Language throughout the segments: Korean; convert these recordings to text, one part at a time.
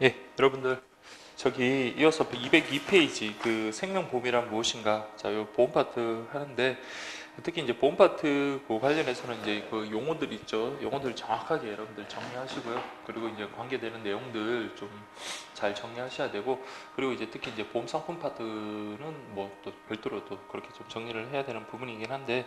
예, 여러분들 저기 이어서 202페이지 그 생명보험이란 무엇인가, 자, 요 보험 파트 하는데, 특히 이제 보험 파트 그 관련해서는 이제 그 용어들 있죠. 용어들 정확하게 여러분들 정리하시고요. 그리고 이제 관계되는 내용들 좀 잘 정리하셔야 되고, 그리고 이제 특히 이제 보험 상품 파트는 뭐 또 별도로 또 그렇게 좀 정리를 해야 되는 부분이긴 한데,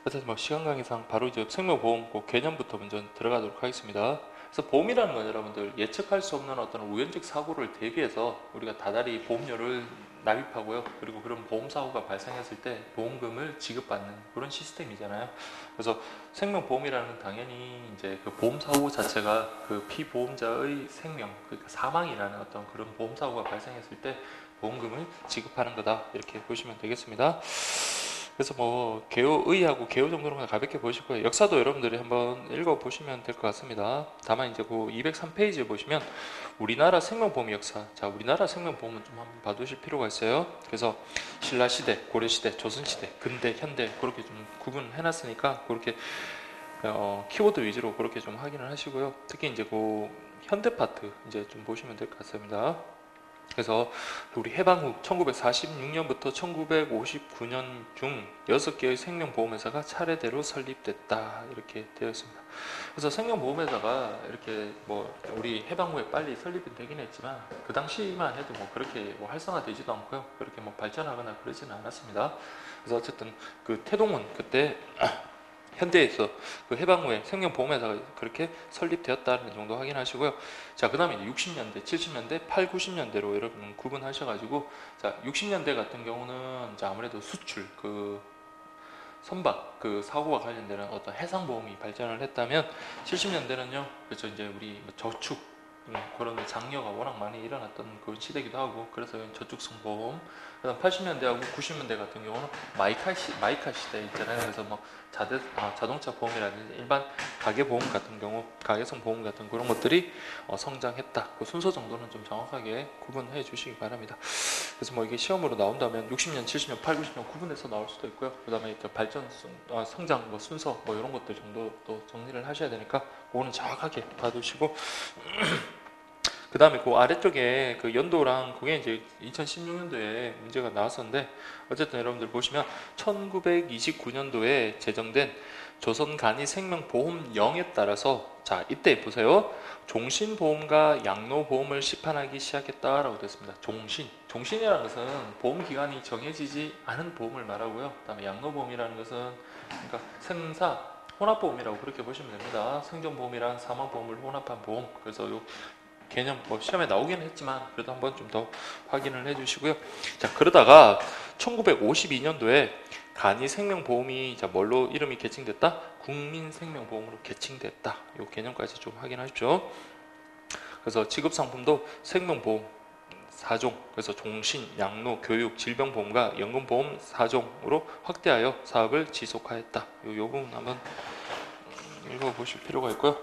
어쨌든 뭐 시간 관계상 바로 이제 생명보험 그 개념부터 먼저 들어가도록 하겠습니다. 그래서 보험이라는 건 여러분들 예측할 수 없는 어떤 우연적 사고를 대비해서 우리가 다달이 보험료를 납입하고요. 그리고 그런 보험 사고가 발생했을 때 보험금을 지급받는 그런 시스템이잖아요. 그래서 생명보험이라는 건 당연히 이제 그 보험 사고 자체가 그 피보험자의 생명, 그러니까 사망이라는 어떤 그런 보험 사고가 발생했을 때 보험금을 지급하는 거다, 이렇게 보시면 되겠습니다. 그래서 뭐 개요의하고 개요 정도는 가볍게 보시고요. 역사도 여러분들이 한번 읽어보시면 될 것 같습니다. 다만 이제 그 203페이지에 보시면 우리나라 생명보험 역사, 자, 우리나라 생명보험은 좀 한번 봐두실 필요가 있어요. 그래서 신라시대, 고려시대, 조선시대, 근대, 현대 그렇게 좀 구분해놨으니까 그렇게 키워드 위주로 그렇게 좀 확인을 하시고요. 특히 이제 그 현대 파트 이제 좀 보시면 될 것 같습니다. 그래서 우리 해방 후 1946년부터 1959년 중 6개의 생명보험회사가 차례대로 설립됐다, 이렇게 되어 있습니다. 그래서 생명보험회사가 이렇게 뭐 우리 해방 후에 빨리 설립이 되긴 했지만 그 당시만 해도 뭐 그렇게 뭐 활성화되지도 않고요. 그렇게 뭐 발전하거나 그러지는 않았습니다. 그래서 어쨌든 그 태동은 그때 현대에서 그 해방 후에 생명보험회사가 그렇게 설립되었다는 정도 확인하시고요. 자, 그 다음에 60년대, 70년대, 8, 90년대로 여러분 구분하셔가지고, 자, 60년대 같은 경우는 이제 아무래도 수출, 그 선박, 그 사고와 관련되는 어떤 해상보험이 발전을 했다면, 70년대는요, 그렇죠, 이제 우리 뭐 저축, 그런 장려가 워낙 많이 일어났던 그 시대이기도 하고, 그래서 저축성 보험. 그다음 80년대하고 90년대 같은 경우는 마이카 시대 있잖아요. 그래서 뭐 자동차 보험이라든지 일반 가계보험 같은 경우, 가계성 보험 같은 그런 것들이 성장했다. 그 순서 정도는 좀 정확하게 구분해 주시기 바랍니다. 그래서 뭐 이게 시험으로 나온다면 60년, 70년, 8, 90년 구분해서 나올 수도 있고요. 그 다음에 발전, 성장, 뭐 순서, 뭐 이런 것들 정도 또 정리를 하셔야 되니까 그거는 정확하게 봐두시고, 그 다음에 그 아래쪽에 그 연도랑 그게 이제 2016년도에 문제가 나왔었는데, 어쨌든 여러분들 보시면 1929년도에 제정된 조선간이생명보험령에 따라서, 자, 이때 보세요. 종신보험과 양로보험을 시판하기 시작했다라고 됐습니다. 종신이라는 것은 보험기간이 정해지지 않은 보험을 말하고요. 그 다음에 양로보험이라는 것은 그러니까 생사 혼합보험이라고 그렇게 보시면 됩니다. 생존보험이랑 사망보험을 혼합한 보험. 그래서 요 개념 뭐 시험에 나오긴 했지만 그래도 한번 좀 더 확인을 해주시고요. 자, 그러다가 1952년도에 간이생명보험이, 자, 뭘로 이름이 개칭됐다? 국민생명보험으로 개칭됐다. 이 개념까지 좀 확인하십시오. 그래서 지급상품도 생명보험 4종, 그래서 종신, 양로, 교육, 질병보험과 연금보험 4종으로 확대하여 사업을 지속하였다. 요 부분 한번 읽어보실 필요가 있고요.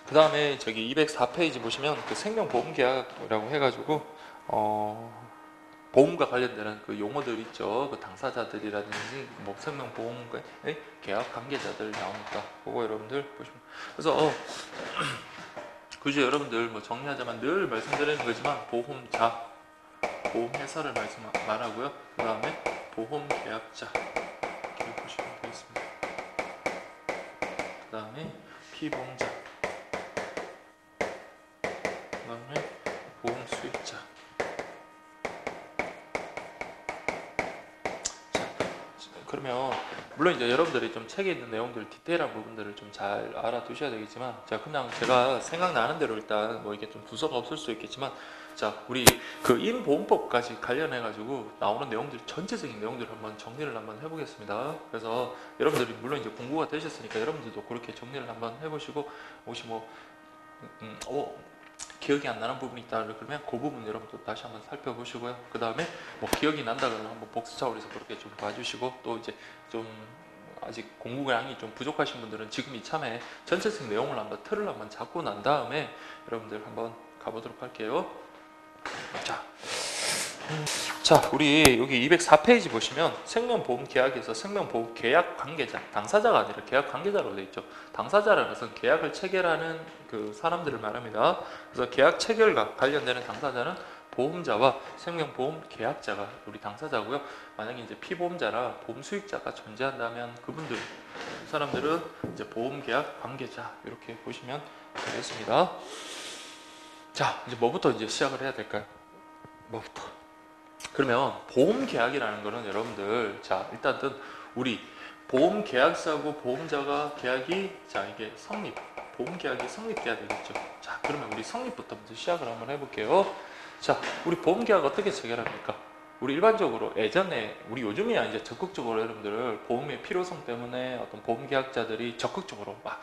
그 다음에 저기 204페이지 보시면 그 생명보험계약이라고 해가지고 보험과 관련되는 그 용어들 있죠. 그 당사자들이라든지 뭐 생명보험의 계약 관계자들 나오니까 그거 여러분들 보시면, 그래서 굳이 여러분들 뭐 정리하자면 늘 말씀드리는 거지만 보험자, 보험회사를 말하고요. 그 다음에 보험계약자 이렇게 보시면 되겠습니다. 그 다음에 피보험자, 그 다음에 보험수익자. 그러면 물론 이제 여러분들이 좀 책에 있는 내용들 디테일한 부분들을 좀 잘 알아두셔야 되겠지만, 자, 그냥 제가 생각나는 대로 일단 뭐 이게 좀 부서가 없을 수 있겠지만, 자, 우리 그 임보험법까지 관련해 가지고 나오는 내용들, 전체적인 내용들을 한번 정리를 한번 해보겠습니다. 그래서 여러분들이 물론 이제 공부가 되셨으니까 여러분들도 그렇게 정리를 한번 해보시고, 혹시 뭐 기억이 안 나는 부분이 있다 그러면 그 부분 여러분도 다시 한번 살펴보시고요. 그 다음에 뭐 기억이 난다 그러면 한번 복수 차원에서 그렇게 좀 봐주시고, 또 이제 좀 아직 공부량이 좀 부족하신 분들은 지금 이참에 전체적 내용을 한번 틀을 한번 잡고 난 다음에 여러분들 한번 가보도록 할게요. 자, 자, 우리 여기 204페이지 보시면 생명보험 계약에서 생명보험 계약 관계자, 당사자가 아니라 계약 관계자로 되어 있죠. 당사자라는 것은 계약을 체결하는 그 사람들을 말합니다. 그래서 계약 체결과 관련되는 당사자는 보험자와 생명보험 계약자가 우리 당사자고요. 만약에 이제 피보험자나 보험 수익자가 존재한다면 그분들, 그 사람들은 이제 보험계약 관계자 이렇게 보시면 되겠습니다. 자, 이제 뭐부터 이제 시작을 해야 될까요? 뭐부터? 그러면 보험계약이라는 거는 여러분들, 자, 일단은 우리 보험계약사하고 보험자가 계약이, 자, 이게 보험계약이 성립돼야 되겠죠. 자, 그러면 우리 성립부터 먼저 시작을 한번 해볼게요. 자, 우리 보험계약 어떻게 체결합니까? 우리 일반적으로 예전에, 우리 요즘이야 이제 적극적으로 여러분들 보험의 필요성 때문에 어떤 보험계약자들이 적극적으로 막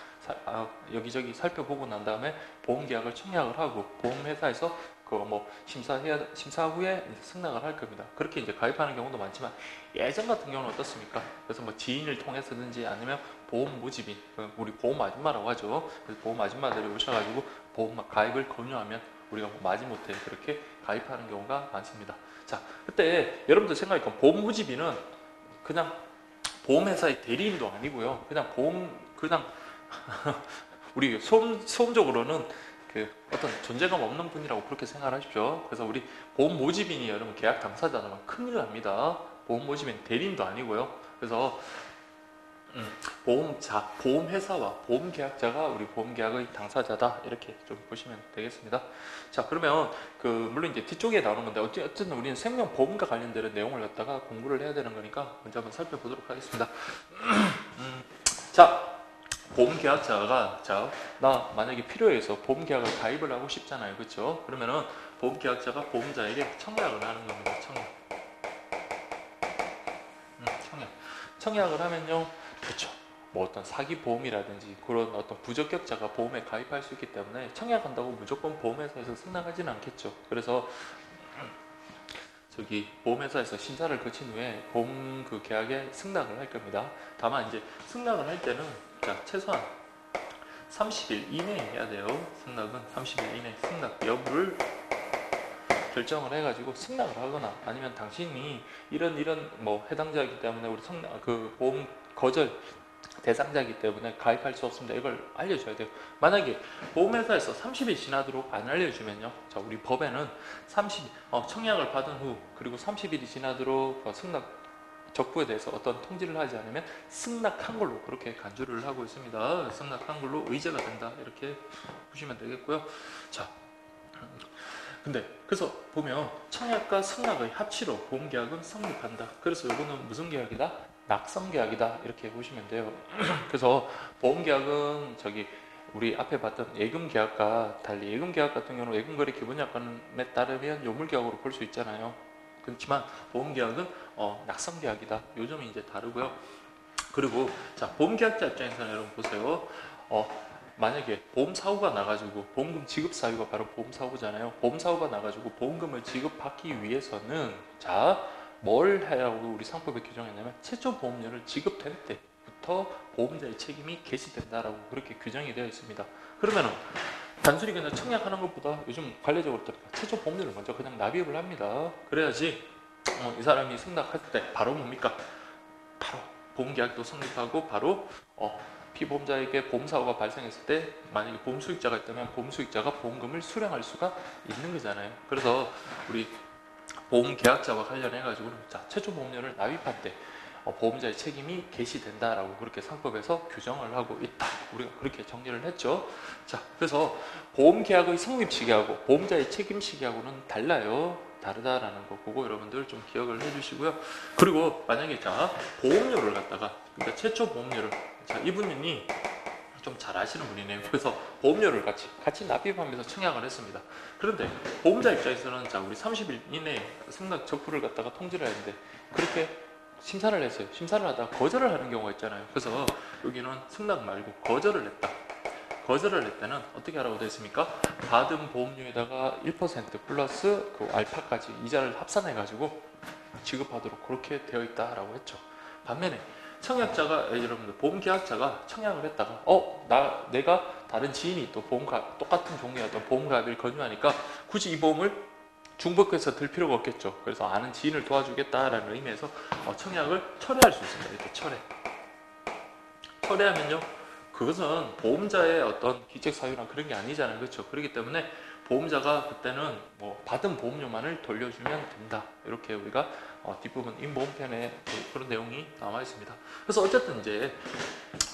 여기저기 살펴보고 난 다음에 보험계약을 청약을 하고 보험회사에서 그거 뭐 심사 후에 이제 승낙을 할 겁니다. 그렇게 이제 가입하는 경우도 많지만 예전 같은 경우는 어떻습니까? 그래서 뭐 지인을 통해서든지 아니면 보험 모집인, 우리 보험 아줌마라고 하죠. 그래서 보험 아줌마들이 오셔가지고 보험 가입을 권유하면 우리가 뭐 마지못해 그렇게 가입하는 경우가 많습니다. 자, 그때 여러분들 생각해보면 보험 모집인은 그냥 보험회사의 대리인도 아니고요. 그냥 우리 소음적으로는 그 어떤 존재감 없는 분이라고 그렇게 생각하십시오. 그래서 우리 보험 모집인이 여러분 계약 당사자라면 큰일 납니다. 보험 모집인 대리인도 아니고요. 그래서 보험회사와 보험계약자가 우리 보험계약의 당사자다 이렇게 좀 보시면 되겠습니다. 자, 그러면 물론 이제 뒤쪽에 나오는 건데 어쨌든 우리는 생명보험과 관련되는 내용을 갖다가 공부를 해야 되는 거니까 먼저 한번 살펴보도록 하겠습니다. 자, 보험계약자가, 자, 나 만약에 필요해서 보험계약을 가입을 하고 싶잖아요. 그렇죠? 그러면은 보험계약자가 보험자에게 청약을 하는 겁니다. 청약을 하면요, 그렇죠, 뭐 어떤 사기 보험이라든지 그런 어떤 부적격자가 보험에 가입할 수 있기 때문에 청약한다고 무조건 보험회사에서 승낙하지는 않겠죠. 그래서 저기 보험회사에서 심사를 거친 후에 보험 그 계약에 승낙을 할 겁니다. 다만 이제 승낙을 할 때는, 자, 최소한 30일 이내에 해야 돼요. 승낙은 30일 이내 승낙 여부를 결정을 해가지고 승낙을 하거나, 아니면 당신이 이런 뭐 해당자이기 때문에 우리 보험 거절 대상자이기 때문에 가입할 수 없습니다. 이걸 알려줘야 돼요. 만약에 보험회사에서 30일 지나도록 안 알려주면요, 자, 우리 법에는 청약을 받은 후 그리고 30일이 지나도록 승낙 적부에 대해서 어떤 통지를 하지 않으면 승낙한 걸로 그렇게 간주를 하고 있습니다. 승낙한 걸로 의제가 된다 이렇게 보시면 되겠고요. 자, 근데 그래서 보면 청약과 승낙의 합치로 보험계약은 성립한다. 그래서 이거는 무슨 계약이다? 낙성계약이다 이렇게 보시면 돼요. 그래서 보험계약은 저기 우리 앞에 봤던 예금계약과 달리, 예금계약 같은 경우는 예금거래 기본약관에 따르면 요물계약으로 볼 수 있잖아요. 그렇지만 보험계약은 낙성계약이다. 요점이 이제 다르고요. 그리고 자, 보험계약자 입장에서는 여러분 보세요. 만약에 보험사고가 나가지고, 보험금 지급 사유가 바로 보험사고잖아요. 보험사고가 나가지고 보험금을 지급받기 위해서는, 자, 뭘 하라고 우리 상법에 규정했냐면 최초 보험료를 지급될 때부터 보험자의 책임이 개시된다라고 그렇게 규정이 되어 있습니다. 그러면은 단순히 그냥 청약하는 것보다 요즘 관례적으로 최초 보험료를 먼저 그냥 납입을 합니다. 그래야지 이 사람이 승낙할 때 바로 뭡니까? 바로 보험계약도 성립하고 바로 피보험자에게 보험사고가 발생했을 때 만약에 보험 수익자가 있다면 보험 수익자가 보험금을 수령할 수가 있는 거잖아요. 그래서 우리 보험계약자와 관련해가지고 자, 최초 보험료를 납입할 때 보험자의 책임이 개시된다라고 그렇게 상법에서 규정을 하고 있다. 우리가 그렇게 정리를 했죠. 자, 그래서 보험계약의 성립 시기하고 보험자의 책임 시기하고는 달라요. 다르다라는 거, 그거 여러분들 좀 기억을 해주시고요. 그리고 만약에 자, 보험료를 갖다가, 그러니까 최초 보험료를, 자, 이분이 좀 잘 아시는 분이네요. 그래서 보험료를 같이 납입하면서 청약을 했습니다. 그런데 보험자 입장에서는 자, 우리 30일 이내에 승낙 적부를 갖다가 통지를 했는데 그렇게 심사를 했어요. 심사를 하다가 거절을 하는 경우가 있잖아요. 그래서 여기는 승낙 말고 거절을 했다. 거절을 할 때는 어떻게 하라고 되어 있습니까? 받은 보험료에다가 1% 플러스 그 알파까지 이자를 합산해 가지고 지급하도록 그렇게 되어 있다라고 했죠. 반면에 청약자가, 여러분들 보험계약자가 청약을 했다가 내가 다른 지인이 또 똑같은 종류의 어떤 보험가입을 권유하니까 굳이 이 보험을 중복해서 들 필요가 없겠죠. 그래서 아는 지인을 도와주겠다라는 의미에서 청약을 철회할 수 있습니다. 이렇게 철회하면요, 그것은 보험자의 어떤 기책 사유나 그런 게 아니잖아요. 그렇죠? 그렇기 때문에 보험자가 그때는 뭐 받은 보험료만을 돌려주면 된다. 이렇게 우리가 뒷부분 임보험편에 그런 내용이 남아 있습니다. 그래서 어쨌든 이제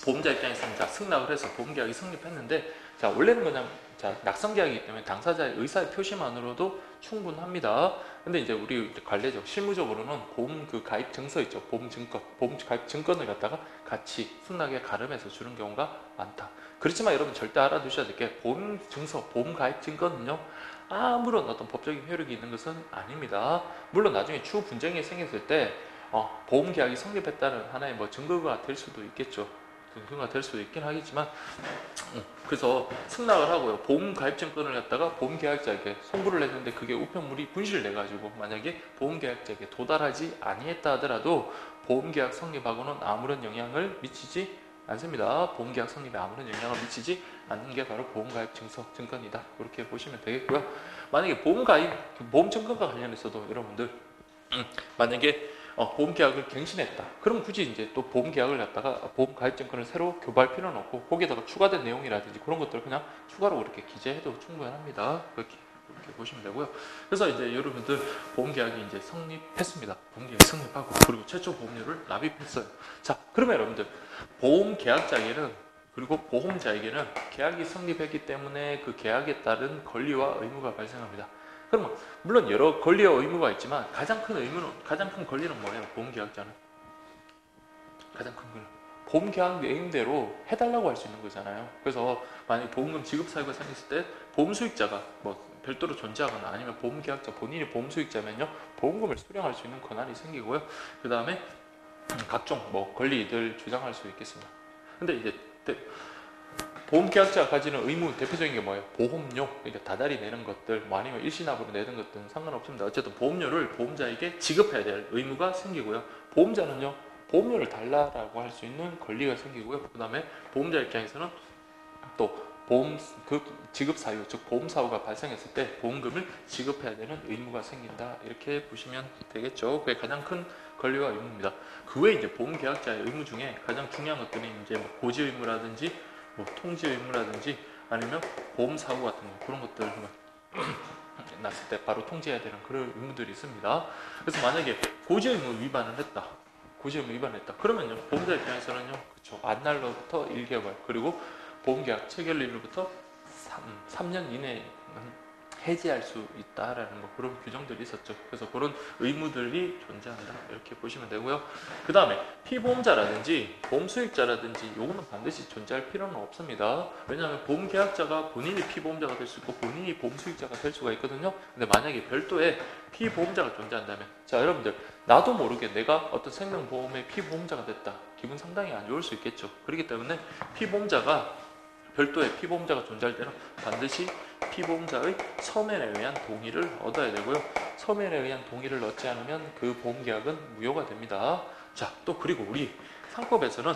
보험자 입장에서는 자, 승낙을 해서 보험계약이 성립했는데, 자, 원래는 그냥 자, 낙선계약이기 때문에 당사자의 의사의 표시만으로도 충분합니다. 근데 이제 우리 관례적 실무적으로는 보험 그 가입 증서 있죠. 보험 증권, 보험 가입 증권을 갖다가 같이 승낙에 가름해서 주는 경우가 많다. 그렇지만 여러분 절대 알아두셔야 될 게, 보험 증서, 보험 가입 증권은요, 아무런 어떤 법적인 효력이 있는 것은 아닙니다. 물론 나중에 추후 분쟁이 생겼을 때 보험 계약이 성립했다는 하나의 뭐 증거가 될 수도 있겠죠. 증거가 될 수도 있긴 하겠지만, 그래서 승낙을 하고요, 보험 가입 증권을 갖다가 보험 계약자에게 송부를 했는데 그게 우편물이 분실돼 가지고 만약에 보험 계약자에게 도달하지 아니했다 하더라도 보험 계약 성립하고는 아무런 영향을 미치지 않습니다. 보험 계약 성립에 아무런 영향을 미치지 않는 게 바로 보험 가입 증서 증권이다. 그렇게 보시면 되겠고요. 만약에 보험 가입 보험 증권과 관련해서도 여러분들 만약에 보험 계약을 갱신했다. 그럼 굳이 이제 또 보험 계약을 갖다가 보험 가입 증권을 새로 교부할 필요는 없고, 거기에다가 추가된 내용이라든지 그런 것들을 그냥 추가로 그렇게 기재해도 충분합니다. 그렇게 보시면 되고요. 그래서 이제 여러분들 보험 계약이 이제 성립했습니다. 보험 계약이 성립하고 그리고 최초 보험료를 납입했어요. 자, 그러면 여러분들 보험 계약자에게는 그리고 보험자에게는 계약이 성립했기 때문에 그 계약에 따른 권리와 의무가 발생합니다. 그러면 물론 여러 권리와 의무가 있지만 가장 큰 권리는 뭐예요? 보험계약자는 가장 큰 권리, 보험계약 내용대로 해달라고 할 수 있는 거잖아요. 그래서 만약 보험금 지급 사유가 생겼을 때 보험 수익자가 뭐 별도로 존재하거나 아니면 보험계약자 본인이 보험 수익자면요, 보험금을 수령할 수 있는 권한이 생기고요. 그 다음에 각종 뭐 권리들 주장할 수 있겠습니다. 근데 이제 보험계약자가 가지는 의무 대표적인 게 뭐예요? 보험료, 그러니까 다달이 내는 것들, 뭐 아니면 일시납으로 내는 것들은 상관없습니다. 어쨌든 보험료를 보험자에게 지급해야 될 의무가 생기고요. 보험자는요, 보험료를 달라라고 할 수 있는 권리가 생기고요. 그 다음에 보험자 입장에서는 또 보험 그 지급 사유, 즉 보험 사고가 발생했을 때 보험금을 지급해야 되는 의무가 생긴다. 이렇게 보시면 되겠죠. 그게 가장 큰 권리와 의무입니다. 그 외에 이제 보험계약자의 의무 중에 가장 중요한 것들은 이제 뭐 고지 의무라든지 뭐 통지 의무라든지 아니면 보험 사고 같은 거, 그런 것들 났을 때 바로 통지해야 되는 그런 의무들이 있습니다. 그래서 만약에 고지 의무 위반을 했다. 고지 의무 위반했다. 그러면요, 보험자 입장에서는요, 그렇죠, 안날로부터 1개월, 그리고 보험계약 체결일로부터 3년 이내에 해지할 수 있다라는 뭐 그런 규정들이 있었죠. 그래서 그런 의무들이 존재한다. 이렇게 보시면 되고요. 그 다음에 피보험자라든지 보험수익자라든지 요거는 반드시 존재할 필요는 없습니다. 왜냐하면 보험계약자가 본인이 피보험자가 될 수 있고 본인이 보험수익자가 될 수가 있거든요. 근데 만약에 별도의 피보험자가 존재한다면, 자, 여러분들 나도 모르게 내가 어떤 생명보험의 피보험자가 됐다. 기분 상당히 안 좋을 수 있겠죠. 그렇기 때문에 별도의 피보험자가 존재할 때는 반드시 피보험자의 서면에 의한 동의를 얻어야 되고요. 서면에 의한 동의를 얻지 않으면 그 보험계약은 무효가 됩니다. 자, 또 그리고 우리 상법에서는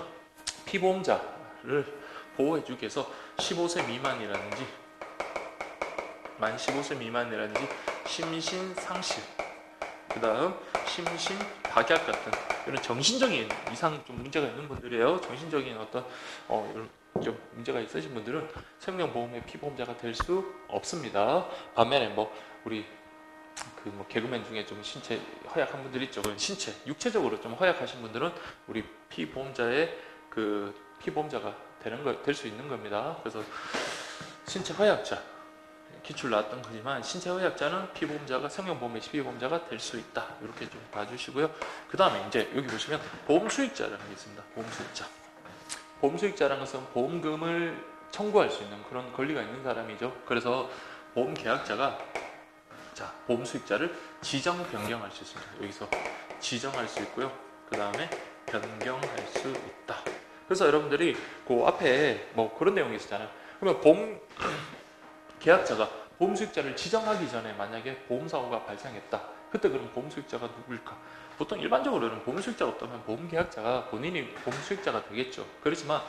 피보험자를 보호해주기 위해서 15세 미만이라든지 만 15세 미만이라든지 심신상실, 그 다음 심신박약 같은 이런 정신적인 이상 좀 문제가 있는 분들이에요. 정신적인 어떤 좀 문제가 있으신 분들은 생명보험의 피보험자가 될 수 없습니다. 반면에 뭐 우리 그 뭐 개그맨 중에 좀 신체 허약한 분들 있죠. 신체 육체적으로 좀 허약하신 분들은 우리 피보험자의 그 피보험자가 될 수 있는 겁니다. 그래서 신체 허약자, 기출 나왔던 거지만 신체 허약자는 피보험자가 생명보험의 피보험자가 될 수 있다. 이렇게 좀 봐주시고요. 그 다음에 이제 여기 보시면 보험수익자라는 게 있습니다. 보험수익자. 보험수익자라는 것은 보험금을 청구할 수 있는 그런 권리가 있는 사람이죠. 그래서 보험계약자가 자, 보험수익자를 지정 변경할 수 있습니다. 여기서 지정할 수 있고요. 그 다음에 변경할 수 있다. 그래서 여러분들이 그 앞에 뭐 그런 내용이 있었잖아요. 그러면 보험계약자가 보험수익자를 지정하기 전에 만약에 보험사고가 발생했다. 그때 그럼 보험수익자가 누구일까? 보통 일반적으로는 보험수익자가 없다면 보험계약자가 본인이 보험수익자가 되겠죠. 그렇지만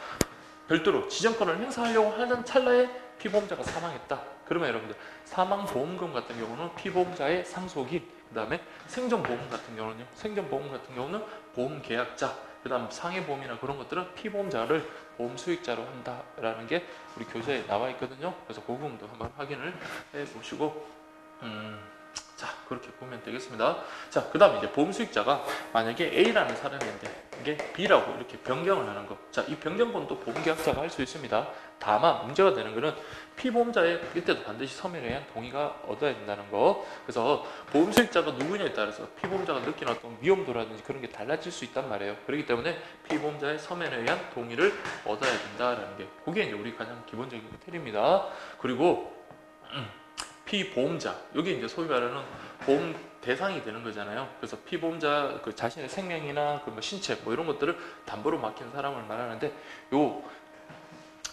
별도로 지정권을 행사하려고 하는 찰나에 피보험자가 사망했다. 그러면 여러분들 사망보험금 같은 경우는 피보험자의 상속인, 그 다음에 생존보험 같은 경우는요, 생존보험 같은 경우는 보험계약자, 그 다음 상해보험이나 그런 것들은 피보험자를 보험 수익자로 한다라는 게 우리 교재에 나와 있거든요. 그래서 그 부분도 한번 확인을 해 보시고, 자, 그렇게 보면 되겠습니다. 자, 그 다음에 이제 보험 수익자가 만약에 A라는 사람인데 이게 B라고 이렇게 변경을 하는 거. 자, 이 변경권도 보험계약자가 할 수 있습니다. 다만 문제가 되는 거는 피보험자의 이때도 반드시 서면에 의한 동의가 얻어야 된다는 거. 그래서 보험 수익자가 누구냐에 따라서 피보험자가 느끼는 어떤 위험도라든지 그런 게 달라질 수 있단 말이에요. 그렇기 때문에 피보험자의 서면에 의한 동의를 얻어야 된다라는 게, 그게 이제 우리 가장 기본적인 틀입니다. 그리고 피보험자, 여기 이제 소위 말하는 보험 대상이 되는 거잖아요. 그래서 피보험자 그 자신의 생명이나 그 뭐 신체 뭐 이런 것들을 담보로 맡긴 사람을 말하는데, 요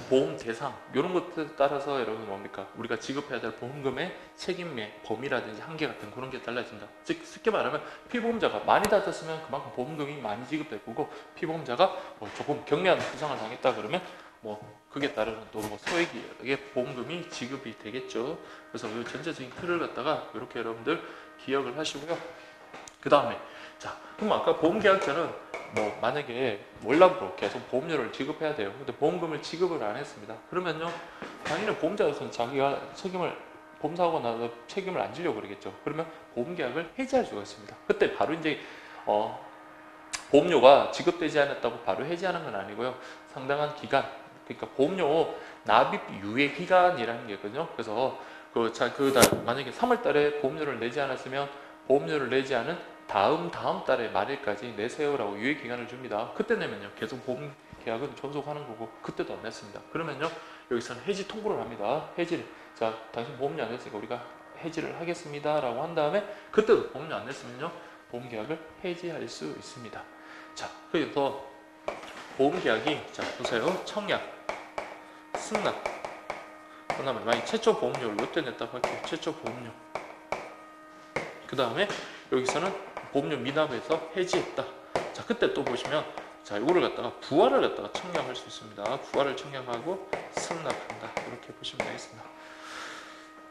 보험 대상 이런 것들에 따라서 여러분 뭡니까, 우리가 지급해야 될 보험금의 책임의 범위라든지 한계 같은 그런 게 달라진다. 즉 쉽게 말하면 피보험자가 많이 다쳤으면 그만큼 보험금이 많이 지급될 거고, 피보험자가 뭐 조금 경미한 부상을 당했다 그러면 뭐 그게 따르는 또 뭐 소액의 보험금이 지급이 되겠죠. 그래서 이 전체적인 틀을 갖다가 이렇게 여러분들 기억을 하시고요. 그 다음에 자, 그럼 아까 보험계약자는 뭐 만약에 월납으로 계속 보험료를 지급해야 돼요. 근데 보험금을 지급을 안 했습니다. 그러면요, 당연히 보험자로서는 자기가 보험사고가 나서 책임을 안 지려고 그러겠죠. 그러면 보험계약을 해지할 수가 있습니다. 그때 바로 이제 보험료가 지급되지 않았다고 바로 해지하는 건 아니고요. 상당한 기간, 그러니까 보험료 납입 유예 기간이라는 게 있거든요. 그래서 만약에 3월 달에 보험료를 내지 않았으면 보험료를 내지 않은 다음 달의 말일까지 내세요라고 유예 기간을 줍니다. 그때 내면요, 계속 보험 계약은 존속하는 거고, 그때도 안 냈습니다. 그러면요, 여기서는 해지 통보를 합니다. 해지를, 자, 당신 보험료 안 냈으니까 우리가 해지를 하겠습니다라고 한 다음에, 그때도 보험료 안 냈으면요, 보험 계약을 해지할 수 있습니다. 자, 그래서 보험 계약이, 자 보세요, 청약, 승낙, 그 다음에 만약 최초 보험료를 이때 냈다고 할게요. 최초 보험료. 그 다음에 여기서는 보험료 미납에서 해지했다. 자, 그때 또 보시면, 자, 이거를 갖다가 부활을 갖다가 청약할 수 있습니다. 부활을 청약하고 승낙한다. 이렇게 보시면 되겠습니다.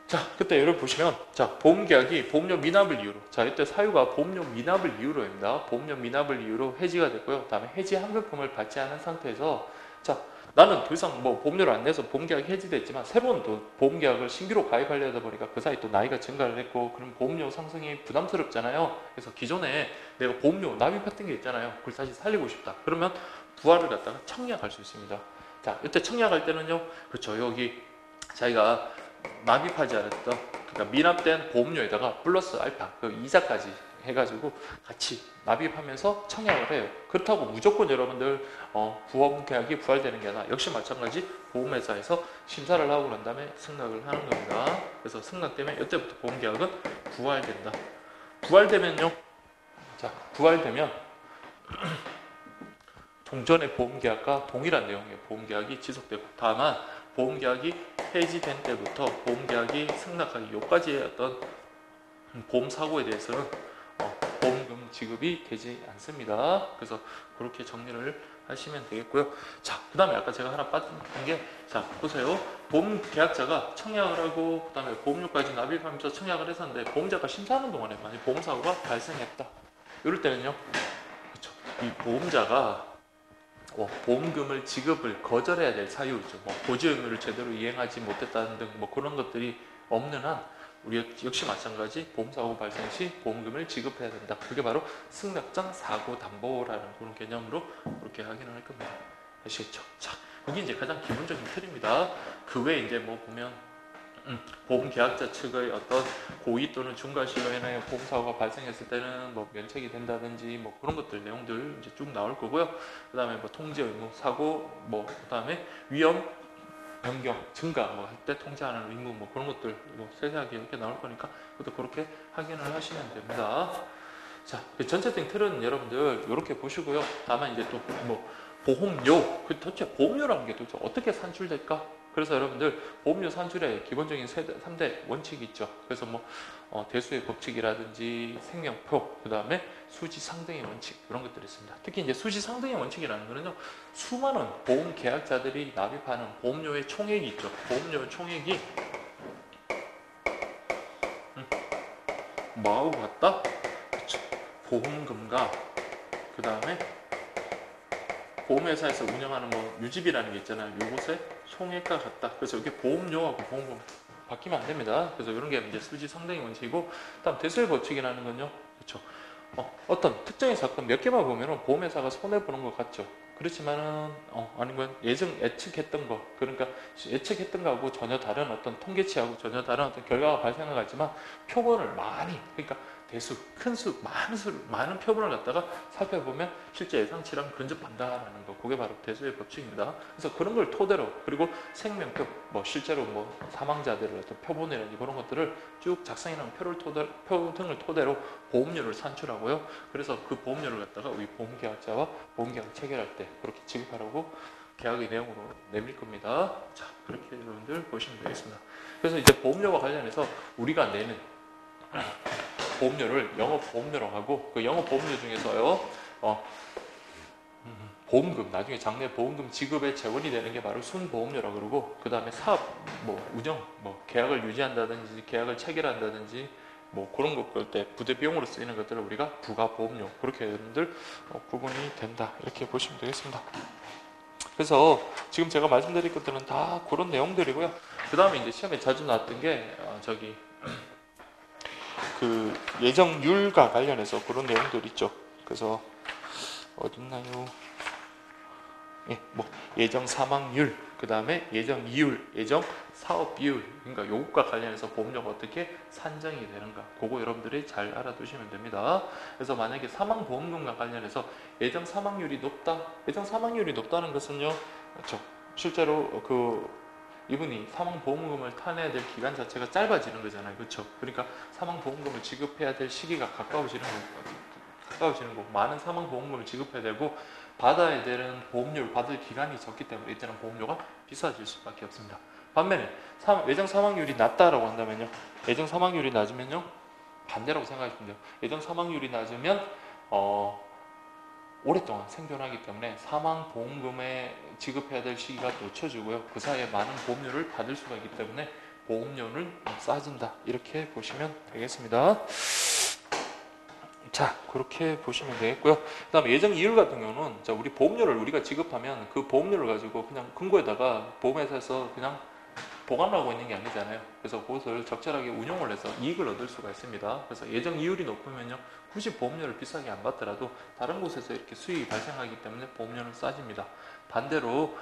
자, 그때 여러분 보시면, 자, 보험계약이 보험료 미납을 이유로, 자, 이때 사유가 보험료 미납을 이유로입니다. 보험료 미납을 이유로 해지가 됐고요. 다음에 해지 환급금을 받지 않은 상태에서, 자, 나는 더 이상 뭐 보험료를 안 내서 보험계약이 해지됐지만 새로운 또 보험계약을 신규로 가입하려다 보니까 그 사이 또 나이가 증가를 했고, 그럼 보험료 상승이 부담스럽잖아요. 그래서 기존에 내가 보험료 납입했던 게 있잖아요. 그걸 다시 살리고 싶다. 그러면 부활을 갖다가 청약할 수 있습니다. 자, 이때 청약할 때는요, 그렇죠, 여기 자기가 납입하지 않았던, 그러니까 미납된 보험료에다가 플러스 알파, 그 이자까지 해가지고 같이 납입하면서 청약을 해요. 그렇다고 무조건 여러분들 보험 계약이 부활되는 게 아니라 역시 마찬가지 보험회사에서 심사를 하고 난 다음에 승낙을 하는 겁니다. 그래서 승낙되면 이때부터 보험 계약은 부활된다. 부활되면요, 자, 부활되면 종전의 보험 계약과 동일한 내용의 보험 계약이 지속되고, 다만 보험 계약이 해지된 때부터 보험 계약이 승낙하기 요까지의 어떤 보험 사고에 대해서는 보험금 지급이 되지 않습니다. 그래서 그렇게 정리를 하시면 되겠고요. 자, 그 다음에 아까 제가 하나 빠진 게, 자, 보세요. 보험 계약자가 청약을 하고, 그 다음에 보험료까지 납입하면서 청약을 했었는데, 보험자가 심사하는 동안에 만약 보험사고가 발생했다. 이럴 때는요, 그렇죠, 이 보험자가 보험금을 지급을 거절해야 될 사유죠. 뭐 보조 의무를 제대로 이행하지 못했다는 등 뭐 그런 것들이 없는 한 우리 역시 마찬가지 보험사고 발생 시 보험금을 지급해야 된다. 그게 바로 승낙장 사고 담보라는 그런 개념으로 그렇게 확인을 할 겁니다. 아시겠죠? 자, 여기 이제 가장 기본적인 틀입니다. 그 외에 이제 뭐 보면 보험 계약자 측의 어떤 고의 또는 중과실로 인하여 보험사고가 발생했을 때는 뭐 면책이 된다든지 뭐 그런 것들 내용들 이제 쭉 나올 거고요. 그 다음에 뭐 통지 의무, 사고, 뭐 그 다음에 위험 변경, 증가 뭐 할 때 통지하는 의무 뭐 그런 것들 뭐 세세하게 이렇게 나올 거니까 그것도 그렇게 확인을 하시면 됩니다. 자, 전체적인 틀은 여러분들 이렇게 보시고요. 다만 이제 또 뭐 보험료, 그 도대체 보험료라는 게 도대체 어떻게 산출될까? 그래서 여러분들 보험료 산출의 기본적인 3대 원칙이 있죠. 그래서 뭐 대수의 법칙이라든지 생명표, 그 다음에 수지 상등의 원칙, 이런 것들이 있습니다. 특히 이제 수지 상등의 원칙이라는 거는요, 수많은 보험 계약자들이 납입하는 보험료의 총액이 있죠. 보험료의 총액이 뭐하고 같다? 그쵸. 보험금과 그 다음에 보험회사에서 운영하는 뭐 유지비라는 게 있잖아요. 요것에 총액과 같다. 그래서 이게 보험료하고 보험금 바뀌면 안 됩니다. 그래서 이런 게 이제 수지 상당히 원칙이고, 다음 대수의 법칙이라는 건요. 그렇죠. 어떤 특정의 사건 몇 개만 보면은 보험회사가 손해 보는 것 같죠. 그렇지만은 아니면 예측했던 거, 그러니까 예측했던 거하고 전혀 다른 어떤 통계치하고 전혀 다른 어떤 결과가 발생을 하지만 표본을 많이, 그러니까 대수, 큰 수, 많은 표본을 갖다가 살펴보면 실제 예상치랑 근접한다라는 거, 그게 바로 대수의 법칙입니다. 그래서 그런 걸 토대로, 그리고 생명표, 뭐 실제로 뭐 사망자들의 어떤 표본이라든지 그런 것들을 쭉 작성해놓은 표 등을 토대로 보험료를 산출하고요. 그래서 그 보험료를 갖다가 우리 보험계약자와 보험계약을 체결할 때 그렇게 지급하라고 계약의 내용으로 내밀 겁니다. 자, 그렇게 여러분들 보시면 되겠습니다. 그래서 이제 보험료와 관련해서 우리가 내는 보험료를 영업보험료라고 하고, 그 영업보험료 중에서요, 보험금, 나중에 장래 보험금 지급의 재원이 되는 게 바로 순보험료라고 그러고, 그 다음에 사업, 운영, 계약을 유지한다든지, 계약을 체결한다든지, 그런 것들 때 부대 비용으로 쓰이는 것들을 우리가 부가보험료, 그렇게 여러분들 구분이 된다. 이렇게 보시면 되겠습니다. 그래서 지금 제가 말씀드릴 것들은 다 그런 내용들이고요. 그 다음에 이제 시험에 자주 나왔던 게, 그 예정률과 관련해서 그런 내용들 있죠. 그래서 어딨나요? 예, 예정 사망률, 그 다음에 예정 이율, 예정 사업 비율, 그러니까 요것과 관련해서 보험료가 어떻게 산정이 되는가, 그거 여러분들이 잘 알아두시면 됩니다. 그래서 만약에 사망보험금과 관련해서 예정 사망률이 높다, 예정 사망률이 높다는 것은요, 그렇죠. 실제로 이분이 사망보험금을 타내야 될 기간 자체가 짧아지는 거잖아요. 그렇죠? 그러니까 사망보험금을 지급해야 될 시기가 가까워지는 거고, 많은 사망보험금을 지급해야 되고, 받아야 되는 보험료를 받을 기간이 적기 때문에 이때는 보험료가 비싸질 수밖에 없습니다. 반면에 예정 사망률이 낮다라고 한다면요, 예정 사망률이 낮으면요, 반대라고 생각하시면 돼요. 예정 사망률이 낮으면 오랫동안 생존하기 때문에 사망보험금에 지급해야 될 시기가 늦춰지고요, 그 사이에 많은 보험료를 받을 수가 있기 때문에 보험료는 싸진다, 이렇게 보시면 되겠습니다. 자, 그렇게 보시면 되겠고요. 그 다음에 예정 이율 같은 경우는, 우리 보험료를 우리가 지급하면 그 보험료를 가지고 그냥 금고에다가 보험회사에서 그냥 보관하고 있는 게 아니잖아요. 그래서 그것을 적절하게 운용을 해서 이익을 얻을 수가 있습니다. 그래서 예정 이율이 높으면요, 굳이 보험료를 비싸게 안 받더라도 다른 곳에서 이렇게 수익이 발생하기 때문에 보험료는 싸집니다. 반대로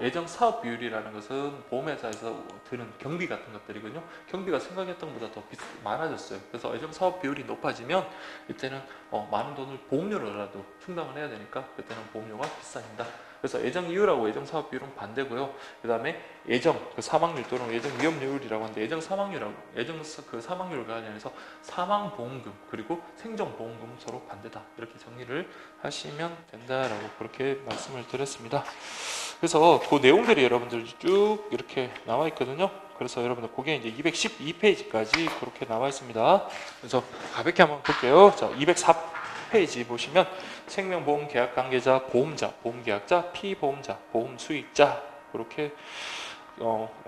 예정 사업 비율이라는 것은 보험회사에서 드는 경비 같은 것들이거든요. 경비가 생각했던 것보다 더 많아졌어요. 그래서 예정 사업 비율이 높아지면 이때는 많은 돈을 보험료로라도 충당을 해야 되니까 그때는 보험료가 비싸진다. 그래서 예정 이율하고 예정 사업 비율은 반대고요. 그 다음에 예정 사망률 또는 예정 위험률이라고 하는데, 예정 사망률과 관련해서 사망보험금 그리고 생존보험금 서로 반대다, 이렇게 정리를 하시면 된다라고 그렇게 말씀을 드렸습니다. 그래서 그 내용들이 여러분들 쭉 이렇게 나와 있거든요. 그래서 여러분들 그게 이제 212페이지까지 그렇게 나와 있습니다. 그래서 가볍게 한번 볼게요. 자, 204페이지 보시면 생명보험 계약 관계자, 보험자, 보험계약자, 피보험자, 보험수익자, 그렇게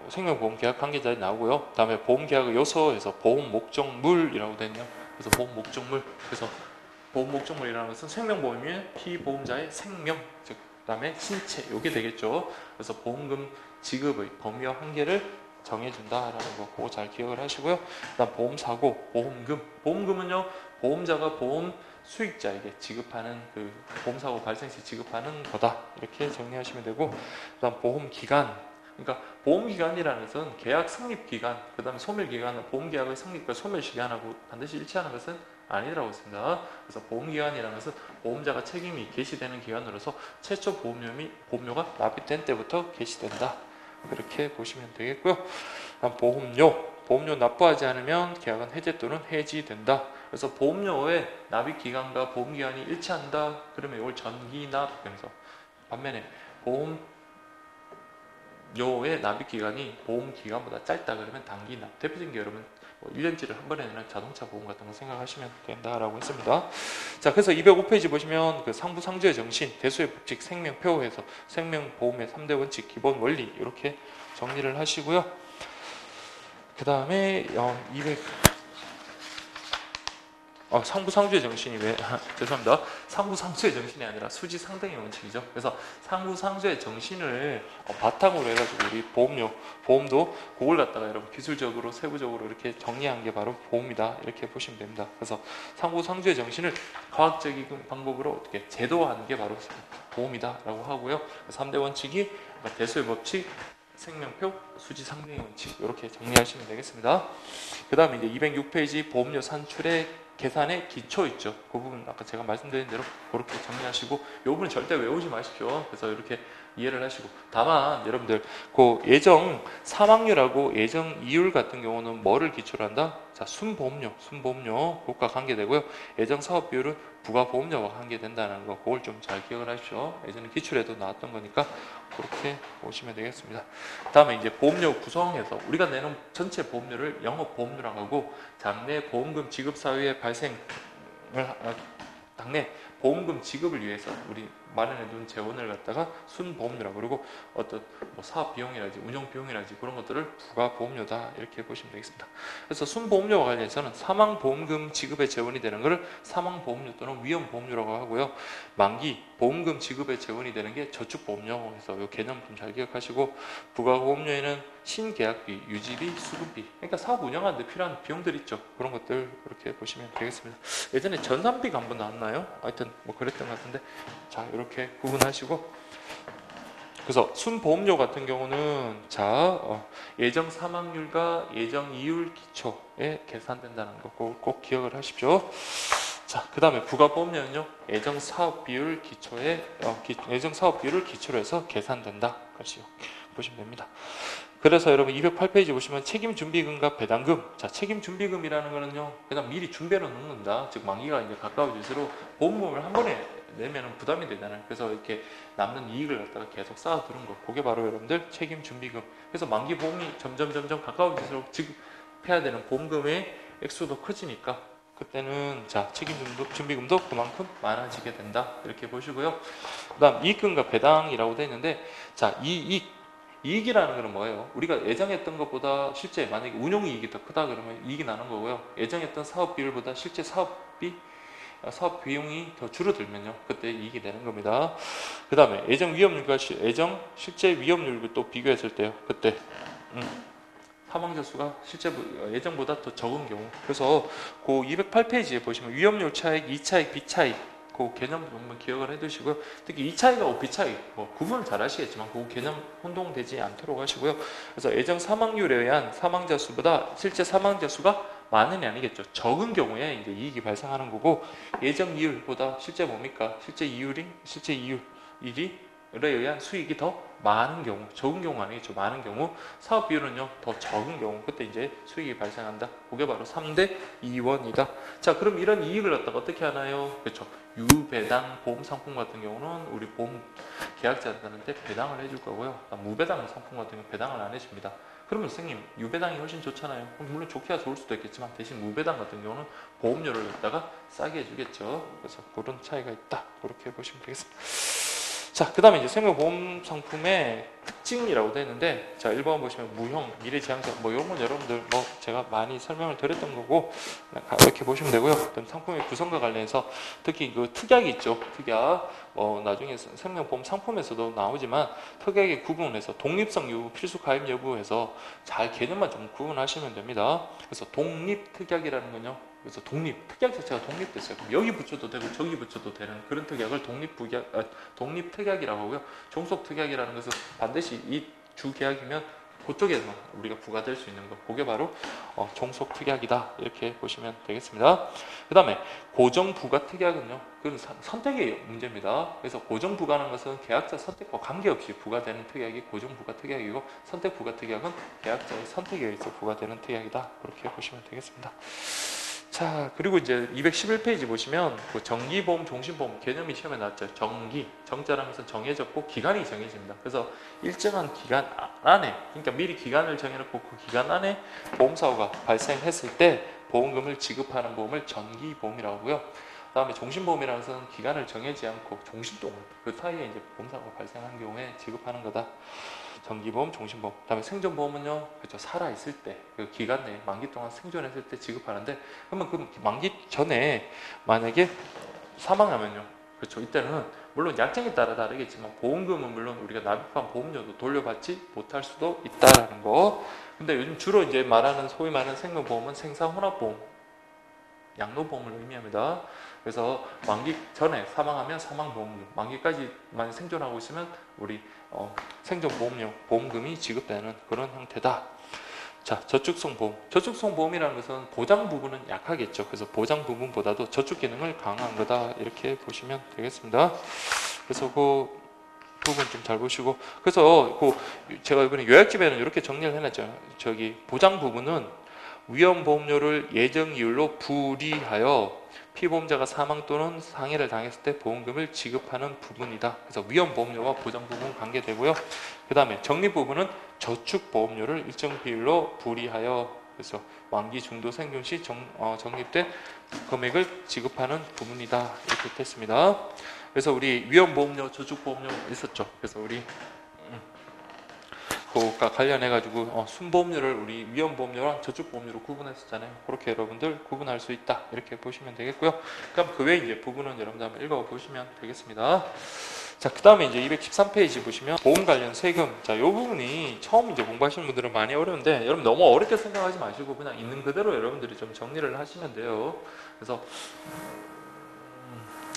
생명보험 계약 관계자에 나오고요. 다음에 보험계약의 요소에서 보험 목적물이라고 되네요. 그래서 보험 목적물, 그래서 보험 목적물이라는 것은 생명보험의 피보험자의 생명, 즉 그다음에 신체, 요게 되겠죠. 그래서 보험금 지급의 범위와 한계를 정해준다라는 거, 그거 잘 기억을 하시고요. 그다음 보험사고, 보험금은요, 보험자가 보험 수익자에게 지급하는, 그 보험사고 발생 시 지급하는 거다, 이렇게 정리하시면 되고, 그다음 보험기간, 그러니까 보험기간이라는 것은 계약 성립기간, 그 다음에 소멸기간은 보험계약의 성립과 소멸 시간하고 반드시 일치하는 것은 아니라고 했습니다. 그래서 보험기간이라는 것은 보험자가 책임이 개시되는 기간으로서 최초 보험료가 납입된 때부터 개시된다, 그렇게 보시면 되겠고요. 보험료 납부하지 않으면 계약은 해제 또는 해지된다. 그래서 보험료의 납입기간과 보험기간이 일치한다, 그러면 이걸 전기납, 그래서 반면에 보험료의 납입기간이 보험기간보다 짧다 그러면 단기납. 대표적인 게 여러분 1년치를 한 번에 내는 자동차 보험 같은 거 생각하시면 된다라고 했습니다. 자, 그래서 205페이지 보시면 그 상부상조의 정신, 대수의 법칙, 생명표에서 생명보험의 3대 원칙, 기본 원리, 이렇게 정리를 하시고요. 그 다음에 상부상조의 정신이 왜 죄송합니다. 상부상조의 정신이 아니라 수지상등의 원칙이죠. 그래서 상부상조의 정신을 바탕으로 해가지고 우리 보험도 그걸 갖다가 여러분 기술적으로 세부적으로 이렇게 정리한 게 바로 보험이다 이렇게 보시면 됩니다. 그래서 상부상조의 정신을 과학적인 방법으로 어떻게 제도화하는 게 바로 보험이다라고 하고요. 3대 원칙이 대소의 법칙, 생명표, 수지상등의 원칙 이렇게 정리하시면 되겠습니다. 그 다음에 이제 206페이지 보험료 산출의 계산의 기초 있죠. 그 부분 아까 제가 말씀드린 대로 그렇게 정리하시고 이 부분 절대 외우지 마십시오. 그래서 이렇게 이해를 하시고 다만 여러분들 그 예정 사망률하고 예정 이율 같은 경우는 뭐를 기초로 한다? 자, 순보험료 그것과 관계되고요. 예정 사업 비율은 부가보험료와 관계된다는 거 그걸 좀 잘 기억을 하십시오. 예전에 기출에도 나왔던 거니까 그렇게 보시면 되겠습니다. 다음에 이제 보험료 구성에서 우리가 내는 전체 보험료를 영업보험료라고 하고 장래 보험금 지급 사유의 발생을 당내 보험금 지급을 위해서 우리 마련해둔 재원을 갖다가 순보험료라고 그러고 어떤 뭐 사업 비용이라든지 운영 비용이라든지 그런 것들을 부가보험료다 이렇게 보시면 되겠습니다. 그래서 순보험료와 관련해서는 사망보험금 지급의 재원이 되는 것을 사망보험료 또는 위험보험료라고 하고요. 만기 보험금 지급의 재원이 되는 게 저축보험료. 그래서 이 개념 좀 잘 기억하시고 부가보험료에는 신계약비, 유지비, 수급비 그러니까 사업 운영하는 데 필요한 비용들 있죠. 그런 것들 이렇게 보시면 되겠습니다. 예전에 전산비가 한번 나왔나요? 하여튼 뭐 그랬던 것 같은데 자 이렇게 구분하시고 그래서 순보험료 같은 경우는 자 예정 사망률과 예정 이율 기초에 계산된다는 거 꼭 기억을 하십시오. 자, 그 다음에 부가보험료는요 예정 사업 비율 기초에 예정 사업 비율을 기초로 해서 계산된다. 그렇죠. 보시면 됩니다. 그래서 여러분 208페이지 보시면 책임준비금과 배당금. 자, 책임준비금이라는 거는요 그냥 미리 준비해 놓는다. 즉 만기가 이제 가까워질수록 보험금을 한 번에 내면은 부담이 되잖아요. 그래서 이렇게 남는 이익을 갖다가 계속 쌓아두는 거. 그게 바로 여러분들 책임준비금. 그래서 만기 보험이 점점 가까워질수록 지급해야 되는 보험금의 액수도 커지니까 그때는 자 책임준비금도 그만큼 많아지게 된다. 이렇게 보시고요. 그 다음 이익금과 배당이라고 되어 있는데 자 이익이라는 것은 뭐예요? 우리가 예정했던 것보다 실제 만약에 운용이익이 더 크다 그러면 이익이 나는 거고요. 예정했던 사업 비율보다 실제 사업 비용이 더 줄어들면요. 그때 이익이 되는 겁니다. 그 다음에 예정 위험률과 실제 위험률을 또 비교했을 때요. 그때 사망자 수가 실제 예정보다 더 적은 경우. 그래서 그 208페이지에 보시면 위험률 차익, 이차익, 비차익 그 개념 한번 기억을 해두시고요. 특히 이차익하고 비차익 구분을 잘 하시겠지만 그 개념 혼동되지 않도록 하시고요. 그래서 예정 사망률에 의한 사망자 수보다 실제 사망자 수가 많은 게 아니겠죠. 적은 경우에 이제 이익이 발생하는 거고 예정 이율보다 실제 뭡니까? 실제 이율에 의한 수익이 더 많은 경우, 적은 경우 아니겠죠. 많은 경우, 사업 비율은요 더 적은 경우, 그때 이제 수익이 발생한다. 그게 바로 3대 이원이다. 자, 그럼 이런 이익을 갖다가 어떻게 하나요? 그렇죠. 유배당 보험 상품 같은 경우는 우리 보험 계약자들한테 배당을 해줄 거고요. 무배당 상품 같은 경우 배당을 안 해줍니다. 그러면 선생님 유배당이 훨씬 좋잖아요. 물론 좋기야 좋을 수도 있겠지만 대신 무배당 같은 경우는 보험료를 갖다가 싸게 해주겠죠. 그래서 그런 차이가 있다. 그렇게 보시면 되겠습니다. 자, 그 다음에 이제 생명보험 상품의 특징이라고 되어 있는데, 자, 1번 보시면 무형, 미래지향적, 뭐 이런 건 여러분들 뭐 제가 많이 설명을 드렸던 거고, 이렇게 보시면 되고요. 그다음 상품의 구성과 관련해서 특히 그 특약이 있죠. 특약. 나중에 생명보험 상품에서도 나오지만 특약의 구분해서 독립성 여부, 필수 가입 여부에서 잘 개념만 좀 구분하시면 됩니다. 그래서 독립특약이라는 건요. 그래서 특약 자체가 독립됐어요. 그럼 여기 붙여도 되고 저기 붙여도 되는 그런 특약을 독립특약이라고 하고요. 종속특약이라는 것은 반드시 이 주계약이면 그쪽에만 우리가 부과될 수 있는 것, 그게 바로 종속특약이다. 이렇게 보시면 되겠습니다. 그 다음에 고정부가특약은요, 그건 선택의 문제입니다. 그래서 고정부가라는 것은 계약자 선택과 관계없이 부과되는 특약이 고정부가특약이고, 선택부가특약은 계약자의 선택에 의해서 부과되는 특약이다. 그렇게 보시면 되겠습니다. 자, 그리고 이제 211페이지 보시면 그 정기보험, 종신보험 개념이 시험에 나왔죠. 정자라는 것은 정해졌고 기간이 정해집니다. 그래서 일정한 기간 안에, 그러니까 미리 기간을 정해놓고 그 기간 안에 보험사고가 발생했을 때 보험금을 지급하는 보험을 정기보험이라고 하고요. 다음에 종신보험이라는 것은 기간을 정하지 않고 종신동안 그 사이에 이제 보험사고가 발생한 경우에 지급하는 거다. 정기보험, 종신보험. 그다음에 생존보험은요, 그렇죠. 살아 있을 때, 그 기간 내에 만기 동안 생존했을 때 지급하는데, 그러면 그 만기 전에 만약에 사망하면요, 그렇죠. 이때는 물론 약정에 따라 다르겠지만 보험금은 물론 우리가 납입한 보험료도 돌려받지 못할 수도 있다라는 거. 근데 요즘 주로 이제 말하는 소위 말하는 생명보험은 생사혼합보험, 양로보험을 의미합니다. 그래서 만기 전에 사망하면 사망보험료, 만기까지만 생존하고 있으면 우리 생존보험료, 보험금이 지급되는 그런 형태다. 자, 저축성 보험. 저축성 보험이라는 것은 보장 부분은 약하겠죠. 그래서 보장 부분보다도 저축 기능을 강화한 거다. 이렇게 보시면 되겠습니다. 그래서 그 부분 좀 잘 보시고. 그래서 제가 이번에 요약집에는 이렇게 정리를 해놨죠. 저기 보장 부분은 위험보험료를 예정이율로 불이하여 피보험자가 사망 또는 상해를 당했을 때 보험금을 지급하는 부분이다. 그래서 위험보험료와 보장 부분 관계되고요. 그 다음에 적립 부분은 저축보험료를 일정 비율로 불이하여 그래서 만기 중도 생존 시 적립된 금액을 지급하는 부분이다. 이렇게 됐습니다. 그래서 우리 위험보험료, 저축보험료 있었죠. 그래서 우리 그것과 관련해가지고 순보험료를 우리 위험보험료랑 저축보험료로 구분했었잖아요. 그렇게 여러분들 구분할 수 있다. 이렇게 보시면 되겠고요. 그럼 그 외에 이제 부분은 여러분들 한번 읽어보시면 되겠습니다. 자, 그 다음에 이제 213페이지 보시면 보험 관련 세금. 자, 이 부분이 처음 이제 공부하시는 분들은 많이 어려운데 여러분 너무 어렵게 생각하지 마시고 그냥 있는 그대로 여러분들이 좀 정리를 하시면 돼요. 그래서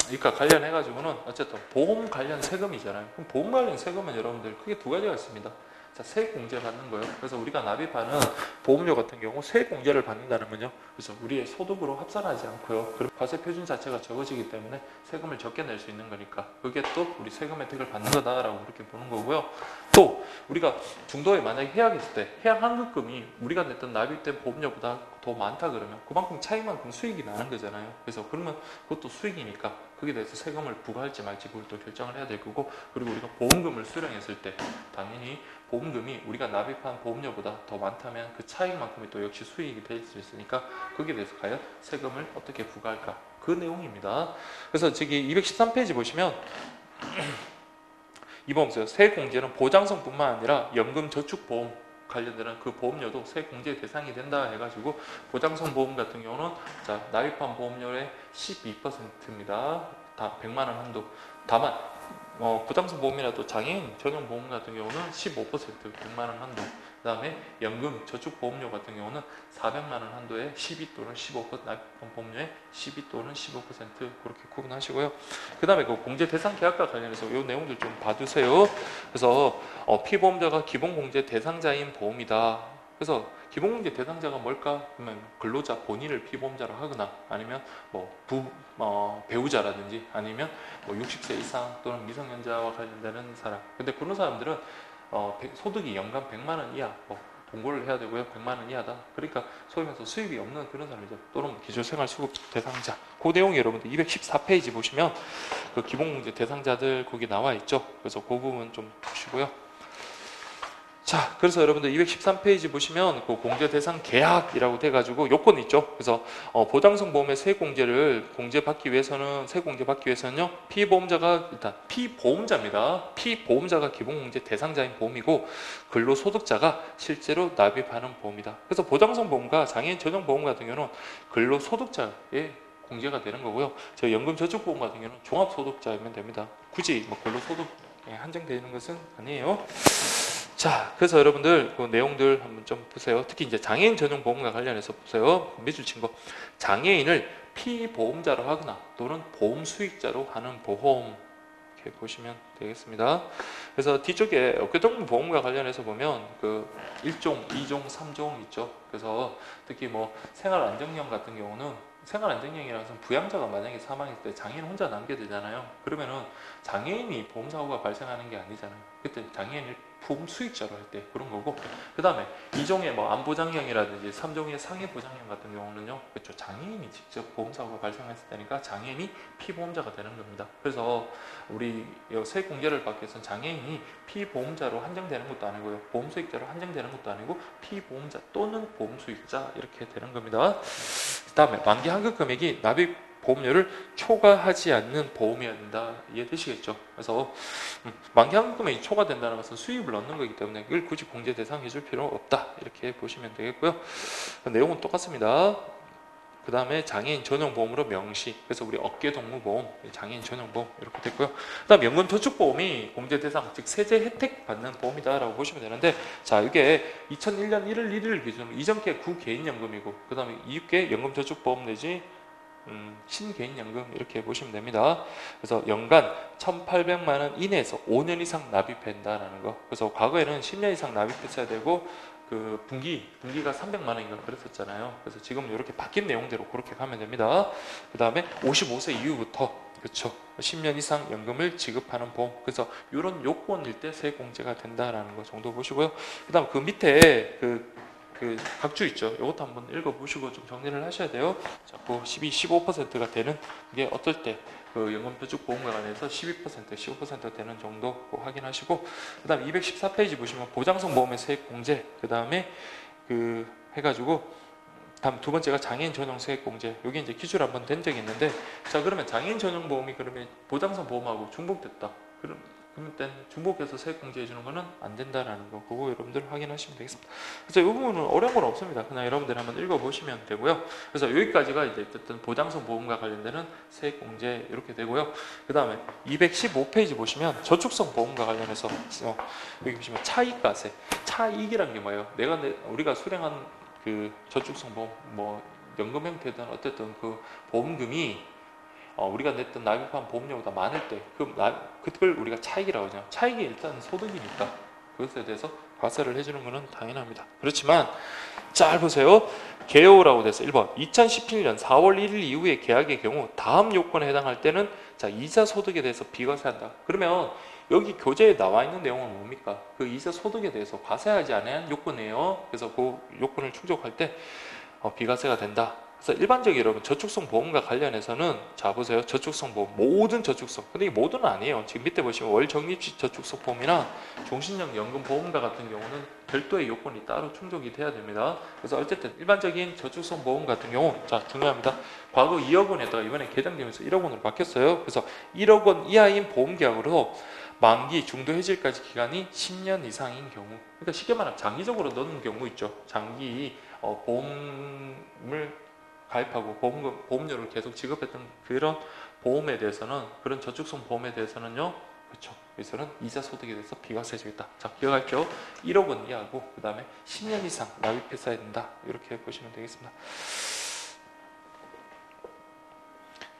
그러니까 관련해가지고는 어쨌든 보험 관련 세금이잖아요. 그럼 보험 관련 세금은 여러분들 크게 두 가지가 있습니다. 자, 세액 공제 받는 거예요. 그래서 우리가 납입하는 보험료 같은 경우 세액 공제를 받는다는 건요. 그래서 우리의 소득으로 합산하지 않고요. 그리고 과세 표준 자체가 적어지기 때문에 세금을 적게 낼 수 있는 거니까 그게 또 우리 세금 혜택을 받는 거다라고 그렇게 보는 거고요. 또 우리가 중도에 만약에 해약했을 때 해약 환급금이 우리가 냈던 납입된 보험료보다 더 많다 그러면 그만큼 차이만큼 수익이 나는 거잖아요. 그래서 그러면 그것도 수익이니까 거기에 대해서 세금을 부과할지 말지 그걸 또 결정을 해야 될 거고 그리고 우리가 보험금을 수령했을 때 당연히 보험금이 우리가 납입한 보험료보다 더 많다면 그 차익만큼이 또 역시 수익이 될 수 있으니까 거기에 대해서 과연 세금을 어떻게 부과할까 그 내용입니다. 그래서 저기 213페이지 보시면 이 보험세요. 세액 공제는 보장성뿐만 아니라 연금저축보험 관련되는 그 보험료도 세액 공제 대상이 된다 해가지고 보장성 보험 같은 경우는 자 납입한 보험료의 12%입니다. 다 100만 원 한도. 다만 부담성 보험이라도 장애인 전용 보험 같은 경우는 15% 100만 원 한도. 그 다음에 연금 저축 보험료 같은 경우는 400만 원 한도에 12 또는 15% 납입한 보험료에 12 또는 15% 그렇게 구분하시고요. 그 다음에 그 공제 대상 계약과 관련해서 이 내용들 좀 봐두세요. 그래서 피보험자가 기본공제 대상자인 보험이다. 그래서 기본공제 대상자가 뭘까? 그러면 근로자 본인을 피보험자로 하거나 아니면 배우자라든지 아니면 60세 이상 또는 미성년자와 관련되는 사람. 근데 그런 사람들은 소득이 연간 100만 원 이하 동거를 해야 되고요. 100만 원 이하다. 그러니까 소위 말해서 수입이 없는 그런 사람이죠. 또는 기초생활수급 대상자. 그 내용이 여러분들 214페이지 보시면 그 기본공제 대상자들 거기 나와 있죠. 그래서 그 부분 좀 보시고요. 자, 그래서 여러분들 213페이지 보시면 그 공제 대상 계약이라고 돼가지고 요건이 있죠. 그래서 보장성 보험의 세액 공제를 공제받기 위해서는 세액 공제 받기 위해서는요 피보험자가 일단 피보험자입니다. 피보험자가 기본 공제 대상자인 보험이고 근로소득자가 실제로 납입하는 보험이다. 그래서 보장성 보험과 장애인 전용 보험 같은 경우는 근로소득자의 공제가 되는 거고요. 저 연금저축보험 같은 경우는 종합소득자이면 됩니다. 굳이 근로소득에 한정되는 것은 아니에요. 자, 그래서 여러분들 그 내용들 한번 좀 보세요. 특히 이제 장애인 전용 보험과 관련해서 보세요. 밑줄 친 거. 장애인을 피보험자로 하거나 또는 보험 수익자로 하는 보험 이렇게 보시면 되겠습니다. 그래서 뒤쪽에 어깨동무 보험과 관련해서 보면 그 1종, 2종, 3종 있죠. 그래서 특히 뭐 생활안정형 같은 경우는 생활안정형이라는 것은 부양자가 만약에 사망했을 때 장애인 혼자 남게 되잖아요. 그러면은 장애인이 보험사고가 발생하는 게 아니잖아요. 그때 장애인을 보험 수익자로 할 때 그런 거고, 그 다음에 2종의 뭐 안보장형이라든지 3종의 상해보장형 같은 경우는요, 그렇죠, 장애인이 직접 보험사고가 발생했을 때니까 장애인이 피보험자가 되는 겁니다. 그래서 우리 세액 공제를 받기 위해서는 장애인이 피보험자로 한정되는 것도 아니고요, 보험 수익자로 한정되는 것도 아니고 피보험자 또는 보험 수익자 이렇게 되는 겁니다. 그 다음에 만기 환급 금액이 납입 보험료를 초과하지 않는 보험이어야 된다. 이해되시겠죠? 그래서 만기한 금액이 초과된다는 것은 수입을 넣는 거기 때문에 이걸 굳이 공제 대상 해줄 필요 없다. 이렇게 보시면 되겠고요. 내용은 똑같습니다. 그 다음에 장애인 전용 보험으로 명시. 그래서 우리 어깨동무보험, 장애인 전용 보험 이렇게 됐고요. 그 다음 연금저축보험이 공제 대상, 즉 세제 혜택 받는 보험이다라고 보시면 되는데, 자, 이게 2001년 1월 1일 기준으로 이전계 구개인연금이고, 그 다음에 이후계 연금저축보험 내지 신개인연금 이렇게 보시면 됩니다. 그래서 연간 1,800만 원 이내에서 5년 이상 납입한다라는 거. 그래서 과거에는 10년 이상 납입했어야 되고 그 분기가 300만 원인가 그랬었잖아요. 그래서 지금 이렇게 바뀐 내용대로 그렇게 가면 됩니다. 그 다음에 55세 이후부터 그렇죠. 10년 이상 연금을 지급하는 보험. 그래서 이런 요건일 때 세액공제가 된다라는 거 정도 보시고요. 그 다음 그 밑에 그 각주 있죠. 이것도 한번 읽어보시고 좀 정리를 하셔야 돼요. 자꾸 15%가 되는 게 어떨 때 그 연금저축보험과 관해서 12%, 15% 되는 정도 확인하시고, 그 다음 214페이지 보시면 보장성 보험의 세액공제, 그 다음에 그 해가지고 다음 두 번째가 장애인 전용 세액공제. 여기 이제 기출 한번 된 적이 있는데, 자 그러면 장애인 전용 보험이 그러면 보장성 보험하고 중복됐다. 그러면 중복해서 세액공제 해주는 거는 안 된다라는 거, 그거 여러분들 확인하시면 되겠습니다. 그래서 이 부분은 어려운 건 없습니다. 그냥 여러분들 한번 읽어보시면 되고요. 그래서 여기까지가 이제 어쨌든 보장성 보험과 관련되는 세액공제 이렇게 되고요. 그 다음에 215페이지 보시면 저축성 보험과 관련해서 여기 보시면 차익과세, 차익이란 게 뭐예요? 우리가 수령한 그 저축성 보험, 뭐 연금 형태든 어쨌든 그 보험금이 우리가 냈던 납입한 보험료보다 많을 때 그걸 우리가 차익이라고 하죠. 차익이 일단 소득이니까 그것에 대해서 과세를 해주는 것은 당연합니다. 그렇지만 잘 보세요. 개요라고 돼서 1번 2017년 4월 1일 이후에 계약의 경우 다음 요건에 해당할 때는 자 이자 소득에 대해서 비과세한다. 그러면 여기 교재에 나와 있는 내용은 뭡니까? 그 이자 소득에 대해서 과세하지 않은 요건이에요. 그래서 그 요건을 충족할 때 비과세가 된다. 그래서 일반적인 여러분 저축성 보험과 관련해서는 자 보세요. 저축성 보험 모든 저축성, 근데 이 모두는 아니에요. 지금 밑에 보시면 월적립식 저축성 보험이나 종신형 연금 보험과 같은 경우는 별도의 요건이 따로 충족이 돼야 됩니다. 그래서 어쨌든 일반적인 저축성 보험 같은 경우 자 중요합니다. 과거 2억 원에다가 이번에 개정되면서 1억 원으로 바뀌었어요. 그래서 1억 원 이하인 보험 계약으로 만기 중도 해지까지 기간이 10년 이상인 경우, 그러니까 쉽게 말하면 장기적으로 넣는 경우 있죠. 장기 보험을 가입하고 보험료를 계속 지급했던 그런 보험에 대해서는, 그런 저축성 보험에 대해서는요, 그렇죠. 여기서는 이자 소득에 대해서 비과세 해주겠다. 자, 기억하십시오. 1억 원 이하고 그 다음에 10년 이상 납입했어야 된다. 이렇게 보시면 되겠습니다.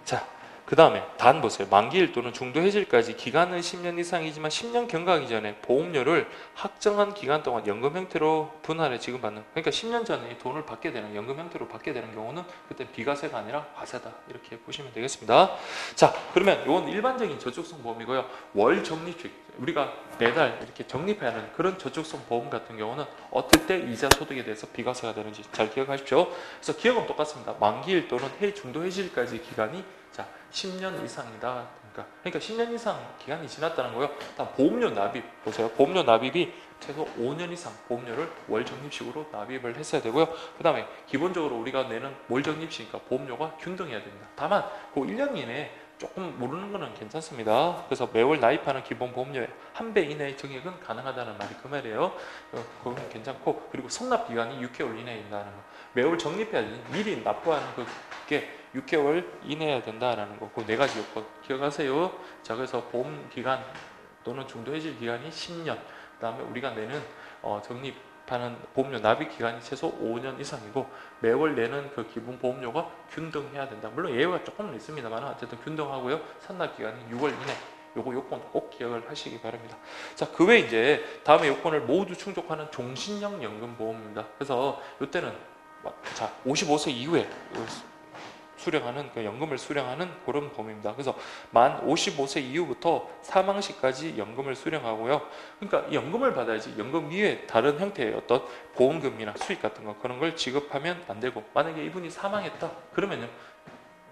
자, 그 다음에 단 보세요. 만기일 또는 중도 해지일까지 기간은 10년 이상이지만 10년 경과하기 전에 보험료를 확정한 기간 동안 연금 형태로 분할해 지급받는, 그러니까 10년 전에 돈을 받게 되는, 연금 형태로 받게 되는 경우는 그때 비과세가 아니라 과세다. 이렇게 보시면 되겠습니다. 자, 그러면 이건 일반적인 저축성 보험이고요. 월 적립식, 우리가 매달 이렇게 적립해야 하는 그런 저축성 보험 같은 경우는 어떨 때 이자 소득에 대해서 비과세가 되는지 잘 기억하십시오. 그래서 기억은 똑같습니다. 만기일 또는 중도 해지일까지 기간이 자 10년 이상이다. 그러니까 10년 이상 기간이 지났다는 거예요. 다음 보험료 납입 보세요. 보험료 납입이 최소 5년 이상 보험료를 월 적립식으로 납입을 했어야 되고요. 그 다음에 기본적으로 우리가 내는 월 적립식이니까 보험료가 균등해야 됩니다. 다만 그 1년 이내에 조금 모르는 거는 괜찮습니다. 그래서 매월 납입하는 기본 보험료의 1배 이내의 증액은 가능하다는 말이 그 말이에요. 그건 괜찮고, 그리고 성납 기간이 6개월 이내에 있다는 거. 매월 적립해야 되니 미리 납부하는 그게 6개월 이내야 된다라는 거. 그 네 가지 요건 기억하세요. 자, 그래서 보험 기간 또는 중도 해지 기간이 10년. 그다음에 우리가 내는 적립하는 보험료 납입 기간이 최소 5년 이상이고 매월 내는 그 기본 보험료가 균등해야 된다. 물론 예외가 조금은 있습니다만 어쨌든 균등하고요. 산납 기간이 6월 이내. 요거 요건 꼭 기억을 하시기 바랍니다. 자, 그 외에 이제 다음에 요건을 모두 충족하는 종신형 연금 보험입니다. 그래서 이때는 자 55세 이후에 수령하는 그 연금을 수령하는 그런 보험입니다. 그래서 만 55세 이후부터 사망 시까지 연금을 수령하고요. 그러니까 이 연금을 받아야지 연금 이외에 다른 형태의 어떤 보험금이나 수익 같은 거 그런 걸 지급하면 안 되고, 만약에 이분이 사망했다 그러면요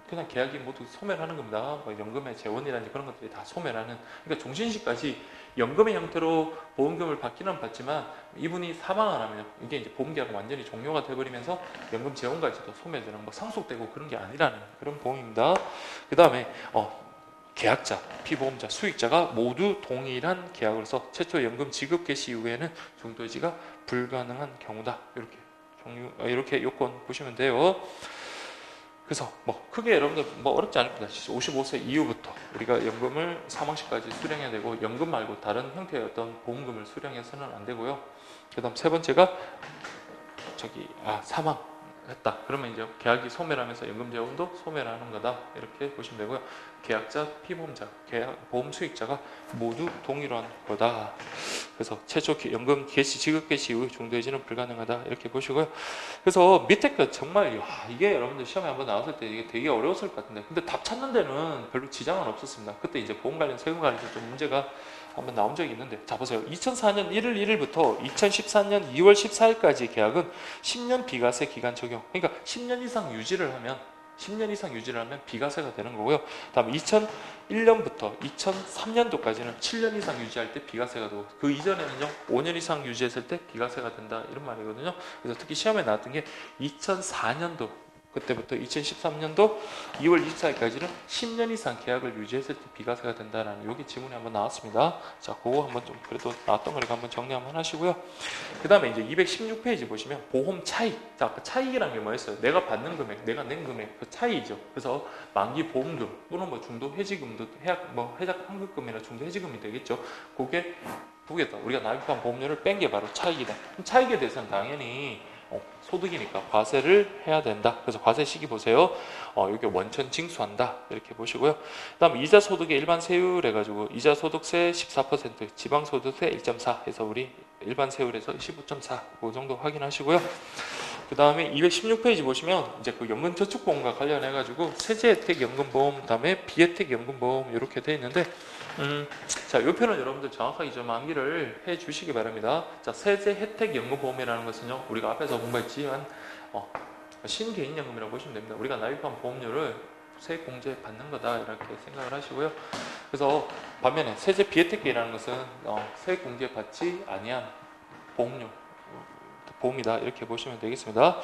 그냥 계약이 모두 소멸하는 겁니다. 뭐 연금의 재원이라든지 그런 것들이 다 소멸하는. 그러니까 종신시까지 연금의 형태로 보험금을 받기는 받지만 이분이 사망 안 하면 이게 이제 보험계약이 완전히 종료가 돼버리면서 연금 재원까지도 소멸되는 뭐 상속되고 그런 게 아니라는 그런 보험입니다. 그 다음에 계약자, 피보험자, 수익자가 모두 동일한 계약으로서 최초 연금 지급 개시 이후에는 중도해지가 불가능한 경우다. 이렇게 요건 보시면 돼요. 그래서 뭐 크게 여러분들 뭐 어렵지 않을 겁니다. 55세 이후부터 우리가 연금을 사망시까지 수령해야 되고 연금 말고 다른 형태의 어떤 보험금을 수령해서는 안 되고요. 그 다음 세 번째가 사망했다. 그러면 이제 계약이 소멸하면서 연금 재원도 소멸하는 거다. 이렇게 보시면 되고요. 계약자, 피보험자, 보험 수익자가 모두 동일한 거다. 그래서 최초 연금 개시, 지급 개시 이후 중도해지는 불가능하다. 이렇게 보시고요. 그래서 밑에 거 정말 이게 여러분들 시험에 한번 나왔을 때 이게 되게 어려웠을 것 같은데 근데 답 찾는 데는 별로 지장은 없었습니다. 그때 이제 보험 관련 세금 관련해서 좀 문제가 한번 나온 적이 있는데 자 보세요. 2004년 1월 1일부터 2014년 2월 14일까지 계약은 10년 비과세 기간 적용. 그러니까 10년 이상 유지를 하면 비과세가 되는 거고요. 다음 2001년부터 2003년도까지는 7년 이상 유지할 때 비과세가 되고 그 이전에는요 5년 이상 유지했을 때 비과세가 된다 이런 말이거든요. 그래서 특히 시험에 나왔던 게 2004년도 그때부터 2013년도 2월 24일까지는 10년 이상 계약을 유지했을 때 비과세가 된다라는 여기 지문이 한번 나왔습니다. 자, 그거 한번 좀 그래도 나왔던 거니까 한번 정리 한번 하시고요. 그 다음에 이제 216페이지 보시면 보험 차익. 자, 아까 차익이라는 게 뭐였어요? 내가 받는 금액, 내가 낸 금액, 그 차이죠. 그래서 만기 보험금 또는 뭐 중도 해지금도 해약 환급금이나 중도 해지금이 되겠죠. 그게 두 개다. 우리가 납입한 보험료를 뺀 게 바로 차익이다. 그럼 차익에 대해서는 당연히 소득이니까 과세를 해야 된다. 그래서 과세 시기 보세요. 여기 원천 징수한다. 이렇게 보시고요. 그다음 이자 소득의 일반 세율 해가지고 이자 소득세 14%, 지방 소득세 1.4 해서 우리 일반 세율에서 15.4 그 정도 확인하시고요. 그 다음에 216페이지 보시면 이제 그 연금저축보험과 관련해가지고 세제 혜택 연금보험, 그다음에 비혜택 연금보험 이렇게 돼 있는데. 자, 이 표는 여러분들 정확하게 좀 암기를 해 주시기 바랍니다. 자, 세제 혜택 연금보험이라는 것은요, 우리가 앞에서 공부했지만, 신개인연금이라고 보시면 됩니다. 우리가 납입한 보험료를 세액 공제 받는 거다, 이렇게 생각을 하시고요. 그래서 반면에 세제 비혜택계라는 것은 세액 공제 받지 아니한 보험이다, 이렇게 보시면 되겠습니다.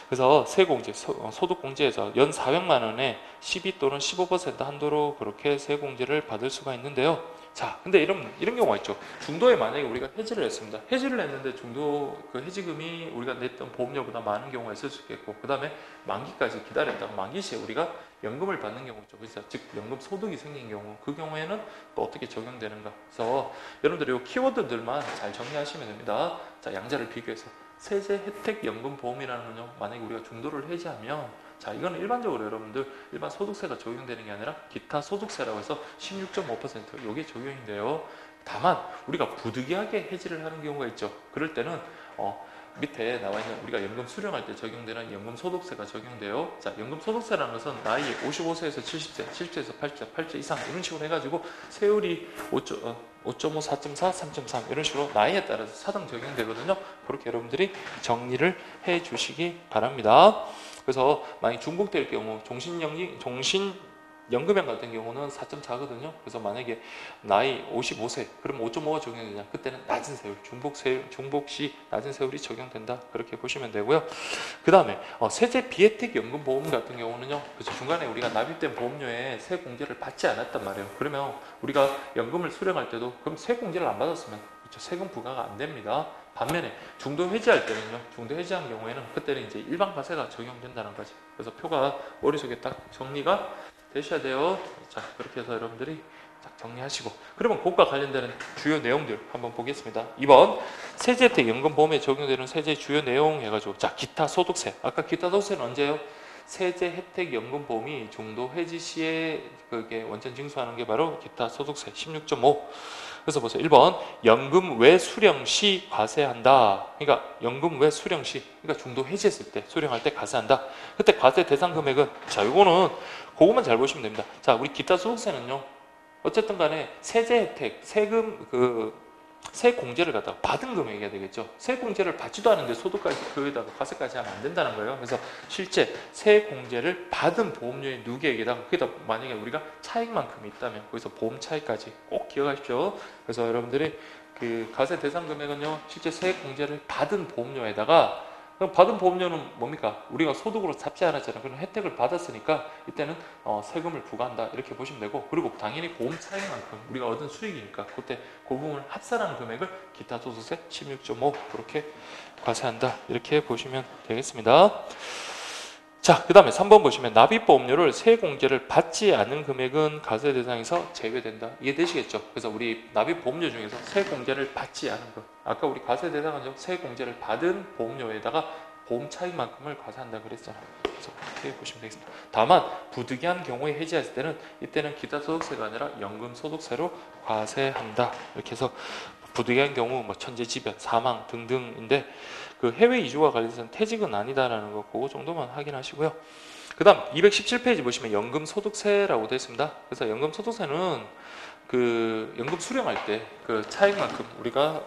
그래서 세공제, 소득공제에서 연 400만 원에 12 또는 15% 한도로 그렇게 세공제를 받을 수가 있는데요. 자, 근데 이런 경우가 있죠. 중도에 만약에 우리가 해지를 했습니다. 해지를 했는데 중도 그 해지금이 우리가 냈던 보험료보다 많은 경우가 있을 수 있겠고, 그 다음에 만기까지 기다렸다가 만기 시에 우리가 연금을 받는 경우 있죠. 그래서 즉 연금 소득이 생긴 경우, 그 경우에는 또 어떻게 적용되는가. 그래서 여러분들이 이 키워드들만 잘 정리하시면 됩니다. 자, 양자를 비교해서 세제 혜택 연금 보험이라는 건요, 만약에 우리가 중도를 해지하면, 자, 이거는 일반적으로 여러분들 일반 소득세가 적용되는 게 아니라 기타 소득세라고 해서 16.5% 요게 적용이 돼요. 다만 우리가 부득이하게 해지를 하는 경우가 있죠. 그럴 때는 밑에 나와 있는 우리가 연금 수령할 때 적용되는 연금 소득세가 적용돼요. 자, 연금 소득세라는 것은 나이 55세에서 70세, 70세에서 80세, 80세 이상 이런 식으로 해가지고 세율이 5.5, 4.4, 3.3 이런 식으로 나이에 따라서 차등 적용되거든요. 그렇게 여러분들이 정리를 해 주시기 바랍니다. 그래서 만약 중복될 경우 종신연금형 같은 경우는 4.4거든요. 그래서 만약에 나이 55세 그럼 5.5가 적용되냐? 그때는 낮은 세율, 중복시 낮은 세율이 적용된다. 그렇게 보시면 되고요. 그 다음에 세제 비혜택 연금보험 같은 경우는요. 그래서 중간에 우리가 납입된 보험료에 세공제를 받지 않았단 말이에요. 그러면 우리가 연금을 수령할 때도 그럼 세공제를 안 받았으면 세금 부과가 안 됩니다. 반면에 중도 해지할 때는요, 중도 해지한 경우에는 그때는 이제 일반 과세가 적용된다는 거죠. 그래서 표가 머릿속에 딱 정리가 되셔야 돼요. 자, 그렇게 해서 여러분들이 딱 정리하시고, 그러면 그것과 관련되는 주요 내용들 한번 보겠습니다. 2번 세제혜택 연금보험에 적용되는 세제 주요 내용 해가지고, 자, 기타 소득세. 아까 기타 소득세는 언제요? 세제 혜택 연금보험이 중도 해지 시에 그게 원천 징수하는 게 바로 기타 소득세 16.5. 그래서 보세요. 1번 연금 외 수령 시 과세한다. 그러니까 연금 외 수령 시, 그러니까 중도 해지했을 때 수령할 때 과세한다. 그때 과세 대상 금액은, 자, 이거는 그것만 잘 보시면 됩니다. 자, 우리 기타 소득세는요, 어쨌든 간에 세제 혜택, 세금 세공제를 갖다가 받은 금액이 되겠죠. 세공제를 받지도 않은데 소득까지 그에다가 과세까지 하면 안 된다는 거예요. 그래서 실제 세공제를 받은 보험료의 누계액에다가 거기다 만약에 우리가 차익만큼이 있다면 거기서 보험 차익까지 꼭 기억하십시오. 그래서 여러분들이 그 과세 대상 금액은요, 실제 세공제를 받은 보험료에다가, 그럼 받은 보험료는 뭡니까? 우리가 소득으로 잡지 않았잖아요. 그런 혜택을 받았으니까 이때는 세금을 부과한다 이렇게 보시면 되고, 그리고 당연히 보험 차익만큼 우리가 얻은 수익이니까 그때 그 부분을 합산한 금액을 기타 소득세 16.5 그렇게 과세한다 이렇게 보시면 되겠습니다. 자, 그 다음에 3번 보시면 납입보험료를 세공제를 받지 않은 금액은 과세 대상에서 제외된다. 이해되시겠죠? 그래서 우리 납입보험료 중에서 세공제를 받지 않은 것, 아까 우리 과세 대상은 세공제를 받은 보험료에다가 보험 차익만큼을 과세한다 그랬잖아요. 그래서 그렇게 보시면 되겠습니다. 다만 부득이한 경우에 해지했을 때는 이때는 기타 소득세가 아니라 연금 소득세로 과세한다. 이렇게 해서 부득이한 경우 뭐 천재지변, 사망 등등인데 그 해외 이주와 관련해서는 퇴직은 아니다라는 거 그거 정도만 확인하시고요. 그 다음 217페이지 보시면 연금 소득세라고 되어 있습니다. 그래서 연금 소득세는 그 연금 수령할 때 그 차익만큼 우리가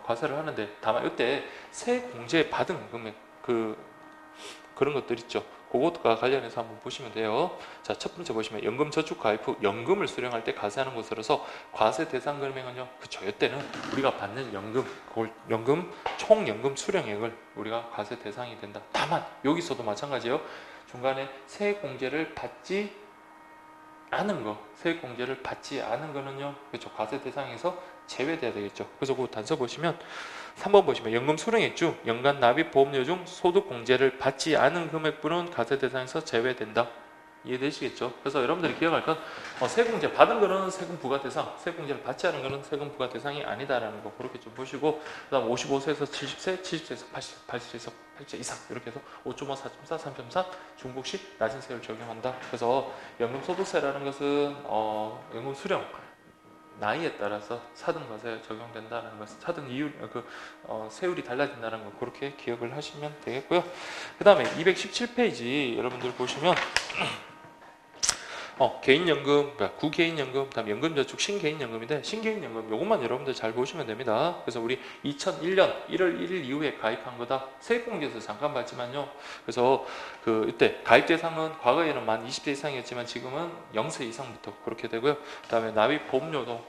과세를 하는데, 다만 이때 세공제 받은 금액 그런 것들 있죠. 그것과 관련해서 한번 보시면 돼요. 자, 첫 번째 보시면 연금 저축 가입 후 연금을 수령할 때 과세하는 것으로서 과세 대상 금액은요, 그쵸, 이때는 우리가 받는 연금, 그걸 연금 총 연금 수령액을 우리가 과세 대상이 된다. 다만 여기서도 마찬가지예요. 중간에 세공제를 받지 않은 거, 세공제를 받지 않은 거는요, 그렇죠, 과세 대상에서 제외돼야 되겠죠. 그래서 그 단서 보시면 3번 보시면 연금 수령액 중 연간 납입 보험료 중 소득 공제를 받지 않은 금액분은 과세 대상에서 제외된다. 이해되시겠죠? 그래서 여러분들이 기억할 건 세공제 받은 거는 세금 부과 대상, 세공제를 받지 않은 거는 세금 부과 대상이 아니다라는 거 그렇게 좀 보시고, 그다음 55세에서 70세, 70세에서 80, 80세에서 80세 이상 이렇게 해서 5.5, 4.4, 3.3 중복시 낮은 세율 적용한다. 그래서 연금 소득세라는 것은 연금 수령 나이에 따라서 차등과세 적용된다는 것, 차등 이율 세율이 달라진다는 거 그렇게 기억을 하시면 되겠고요. 그 다음에 217페이지 여러분들 보시면 개인연금, 그러니까 구개인연금, 그다음 연금저축 신개인연금인데, 신개인연금 요것만 여러분들 잘 보시면 됩니다. 그래서 우리 2001년 1월 1일 이후에 가입한 거다. 세액공제에서 잠깐 봤지만요. 그래서 이때 가입 대상은 과거에는 만 20대 이상이었지만 지금은 0세 이상부터 그렇게 되고요. 그다음에 납입 보험료도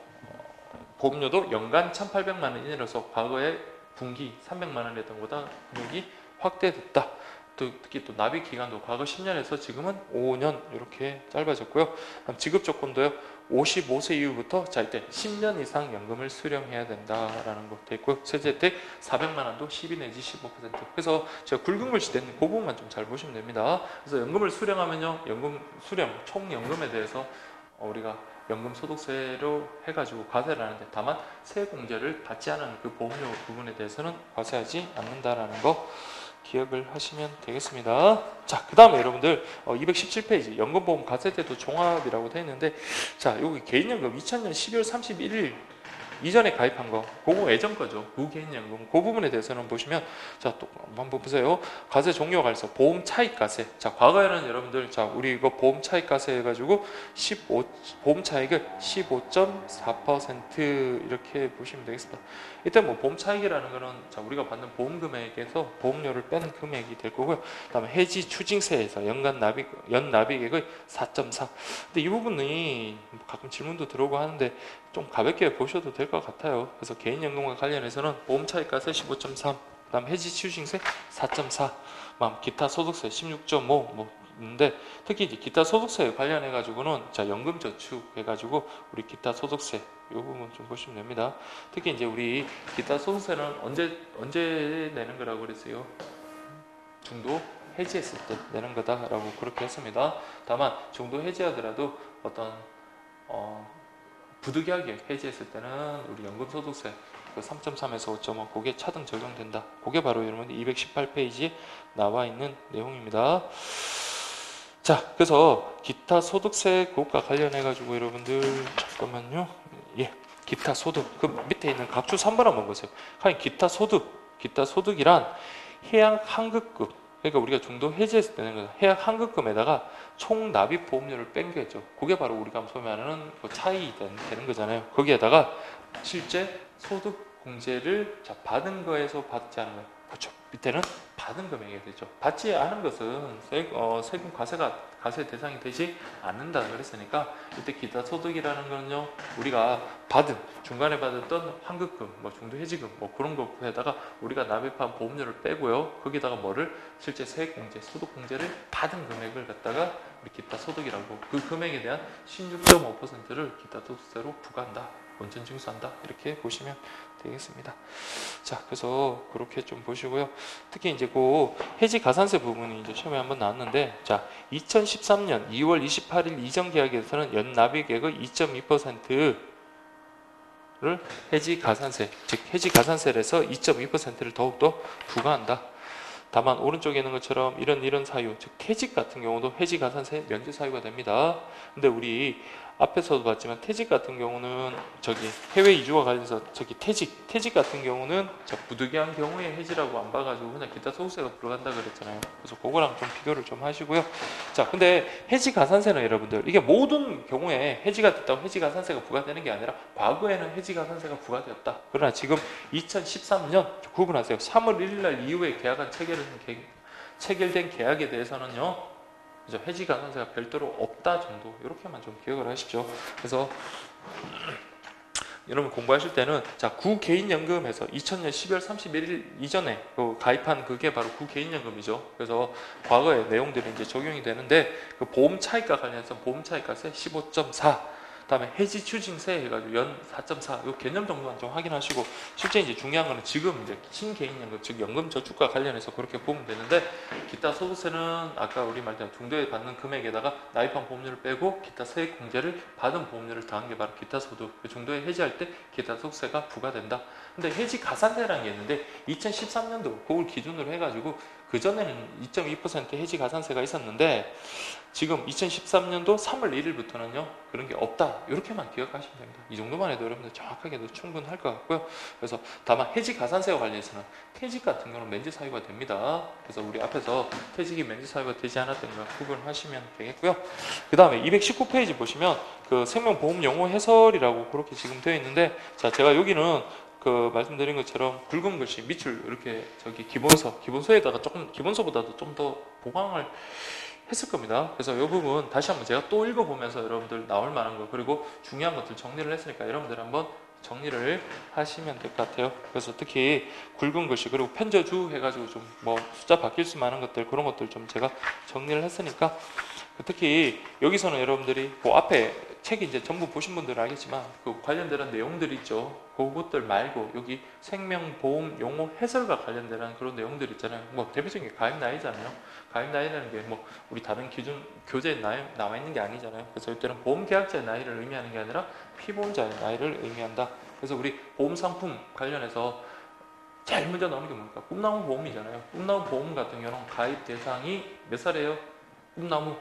연간 1,800만 원 이내로서 과거에 분기 300만 원이었던 것보다 금액이 확대됐다. 특히 또 납입 기간도 과거 10년에서 지금은 5년 이렇게 짧아졌고요. 지급 조건도요, 55세 이후부터 이때 10년 이상 연금을 수령해야 된다라는 것도 있고요. 세제 혜택 400만 원도 12 내지 15%. 그래서 제가 굵은글씨 된 그 부분만 좀 잘 보시면 됩니다. 그래서 연금을 수령하면요, 연금 수령 총 연금에 대해서 우리가 연금 소득세로 해가지고 과세를 하는데, 다만 세공제를 받지 않은 그 보험료 부분에 대해서는 과세하지 않는다라는 거 기억을 하시면 되겠습니다. 자, 그 다음에 여러분들 217페이지 연금보험 과세제도 종합이라고 되어 있는데, 자, 여기 개인연금 2000년 12월 31일 이전에 가입한 거, 그거 예전 거죠. 무개인연금. 그 부분에 대해서는 보시면, 자, 또 한번 보세요. 과세 종료가 있어. 보험 차익과세. 자, 과거에는 여러분들, 자, 우리 이거 보험 차익과세 해가지고 보험 차익을 15.4% 이렇게 보시면 되겠습니다. 이때 뭐 보험 차익이라는 거는, 자, 우리가 받는 보험 금액에서 보험료를 빼는 금액이 될 거고요. 그다음에 해지 추징세에서 연 납입액의 4.4. 근데 이 부분이 가끔 질문도 들어오고 하는데 좀 가볍게 보셔도 될 것 같아요. 그래서 개인연금과 관련해서는 보험 차익과세 15.3, 그다음 해지 추징세 4.4, 기타 소득세 16.5 뭐 있는데, 특히 이제 기타 소득세 관련해 가지고는, 자, 연금 저축 해가지고 우리 기타 소득세 이 부분 좀 보시면 됩니다. 특히 이제 우리 기타 소득세는 언제 내는 거라고 그랬어요? 중도 해지했을 때 내는 거다라고 그렇게 했습니다. 다만 중도 해지하더라도 어떤 부득이하게 해지했을 때는 우리 연금소득세 3.3에서 5.5 그게 차등 적용된다. 그게 바로 여러분 218페이지에 나와 있는 내용입니다. 자, 그래서 기타 소득세 그것과 관련해 가지고 여러분들 잠깐만요. 예, 기타 소득 그 밑에 있는 각주 3번 한번 보세요. 과연 기타 소득이란 해약 환급금, 그러니까 우리가 중도 해지했을 때는 해약 환급금에다가 총 납입 보험료를 뺀 거죠. 그게 바로 우리가 소위 말하는 그 차이 되는 거잖아요. 거기에다가 실제 소득 공제를 자, 받은 거에서 받지 않은 거. 그렇죠. 밑에는 받은 금액이 되죠. 받지 않은 것은 세금 과세 대상이 되지 않는다 그랬으니까 이때 기타 소득이라는 거는요 우리가 받은 중간에 받았던 환급금, 뭐 중도해지금 뭐 그런 거에다가 우리가 납입한 보험료를 빼고요 거기다가 뭐를 실제 세액공제, 소득공제를 받은 금액을 갖다가 우리 기타 소득이라고 그 금액에 대한 16.5%를 기타 소득세로 부과한다. 원천 징수한다 이렇게 보시면 되겠습니다. 자, 그래서 그렇게 좀 보시고요. 특히 이제 그 해지 가산세 부분이 이제 시험에 한번 나왔는데, 자, 2013년 2월 28일 이전 계약에서는 연 납입액의 2.2%를 해지 가산세, 즉 해지 가산세에서 2.2%를 더욱더 부과한다. 다만 오른쪽에 있는 것처럼 이런 사유, 즉 퇴직 같은 경우도 해지 가산세 면제 사유가 됩니다. 근데 우리 앞에서도 봤지만 퇴직 같은 경우는 저기 해외 이주와 관련해서 저기 퇴직 같은 경우는 자, 부득이한 경우에 해지라고 안 봐가지고 그냥 기타 소득세가 들어간다 그랬잖아요. 그래서 그거랑 좀 비교를 좀 하시고요. 자, 근데 해지 가산세는 여러분들 이게 모든 경우에 해지가 됐다고 해지 가산세가 부과되는 게 아니라 과거에는 해지 가산세가 부과되었다. 그러나 지금 2013년 구분하세요. 3월 1일 날 이후에 계약한 체결된 계약에 대해서는요. 그죠? 해지 가산세가 별도로 없다 정도 이렇게만 좀 기억을 하십시오. 그래서 여러분 공부하실 때는 자 구개인연금에서 2000년 12월 31일 이전에 가입한 그게 바로 구개인연금이죠. 그래서 과거의 내용들이 이제 적용이 되는데 그 보험 차익과 관련해서 보험 차익과세 15.4 다음에 해지 추징세 해가지고 연 4.4 이 개념 정도만 좀 확인하시고 실제 이제 중요한 거는 지금 이제 신개인연금 즉 연금 저축과 관련해서 그렇게 보면 되는데 기타 소득세는 아까 우리 말대로 중도에 받는 금액에다가 납입한 보험료를 빼고 기타 세액 공제를 받은 보험료를 더한 게 바로 기타 소득 중도에 해지할 때 기타 소득세가 부과된다. 근데 해지 가산세라는 게 있는데 2013년도 그걸 기준으로 해가지고 그전에는 2.2% 해지 가산세가 있었는데 지금 2013년도 3월 1일부터는요 그런 게 없다 이렇게만 기억하시면 됩니다. 이 정도만 해도 여러분들 정확하게도 충분할 것 같고요. 그래서 다만 해지 가산세와 관련해서는 퇴직 같은 경우는 면제 사유가 됩니다. 그래서 우리 앞에서 퇴직이 면제 사유가 되지 않았던 거 구분하시면 되겠고요. 그 다음에 219페이지 보시면 그 생명보험 용어 해설이라고 그렇게 지금 되어 있는데 자 제가 여기는 그 말씀드린 것처럼 굵은 글씨 밑줄 이렇게 저기 기본서에다가 조금 기본서보다도 좀 더 보강을 했을 겁니다. 그래서 이 부분 다시 한번 제가 또 읽어보면서 여러분들 나올 만한 거 그리고 중요한 것들 정리를 했으니까 여러분들 한번 정리를 하시면 될 것 같아요. 그래서 특히 굵은 글씨 그리고 편저주 해가지고 좀 뭐 숫자 바뀔 수 많은 것들 그런 것들 좀 제가 정리를 했으니까 특히 여기서는 여러분들이 그 앞에 책이 이제 전부 보신 분들은 알겠지만 그 관련된 내용들이 있죠. 그것들 말고 여기 생명보험 용어 해설과 관련된 그런 내용들 있잖아요. 뭐 대표적인 게 가입 나이잖아요. 가입 나이라는 게 뭐 우리 다른 기준 교재에 나와 있는 게 아니잖아요. 그래서 이때는 보험 계약자의 나이를 의미하는 게 아니라 피보험자의 나이를 의미한다. 그래서 우리 보험 상품 관련해서 제일 먼저 나오는 게 뭡니까? 꿈나무 보험이잖아요. 꿈나무 보험 같은 경우는 가입 대상이 몇 살이에요? 꿈나무.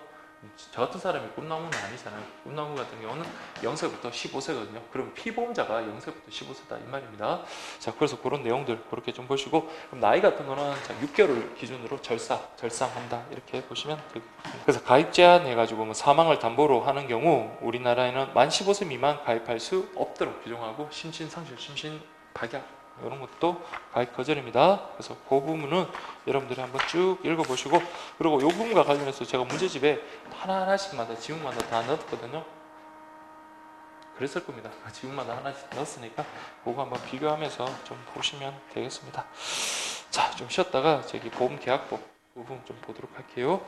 저 같은 사람이 꿈나무는 아니잖아요. 꿈나무 같은 경우는 0세부터 15세거든요. 그럼 피보험자가 0세부터 15세다 이 말입니다. 자, 그래서 그런 내용들 그렇게 좀 보시고 그럼 나이 같은 거는 자, 6개월 기준으로 절상한다 이렇게 보시면 되고 그래서 가입 제한 해가지고 뭐 사망을 담보로 하는 경우 우리나라에는 만 15세 미만 가입할 수 없도록 규정하고 심신상실, 심신박약 이런 것도 가입 거절입니다. 그래서 그 부분은 여러분들이 한번 쭉 읽어보시고 그리고 이 부분과 관련해서 제가 문제집에 하나하나씩마다 지문마다 다 넣었거든요. 그랬을 겁니다. 지문마다 하나씩 넣었으니까 그거 한번 비교하면서 좀 보시면 되겠습니다. 자, 좀 쉬었다가 저기 보험계약법 부분 좀 보도록 할게요.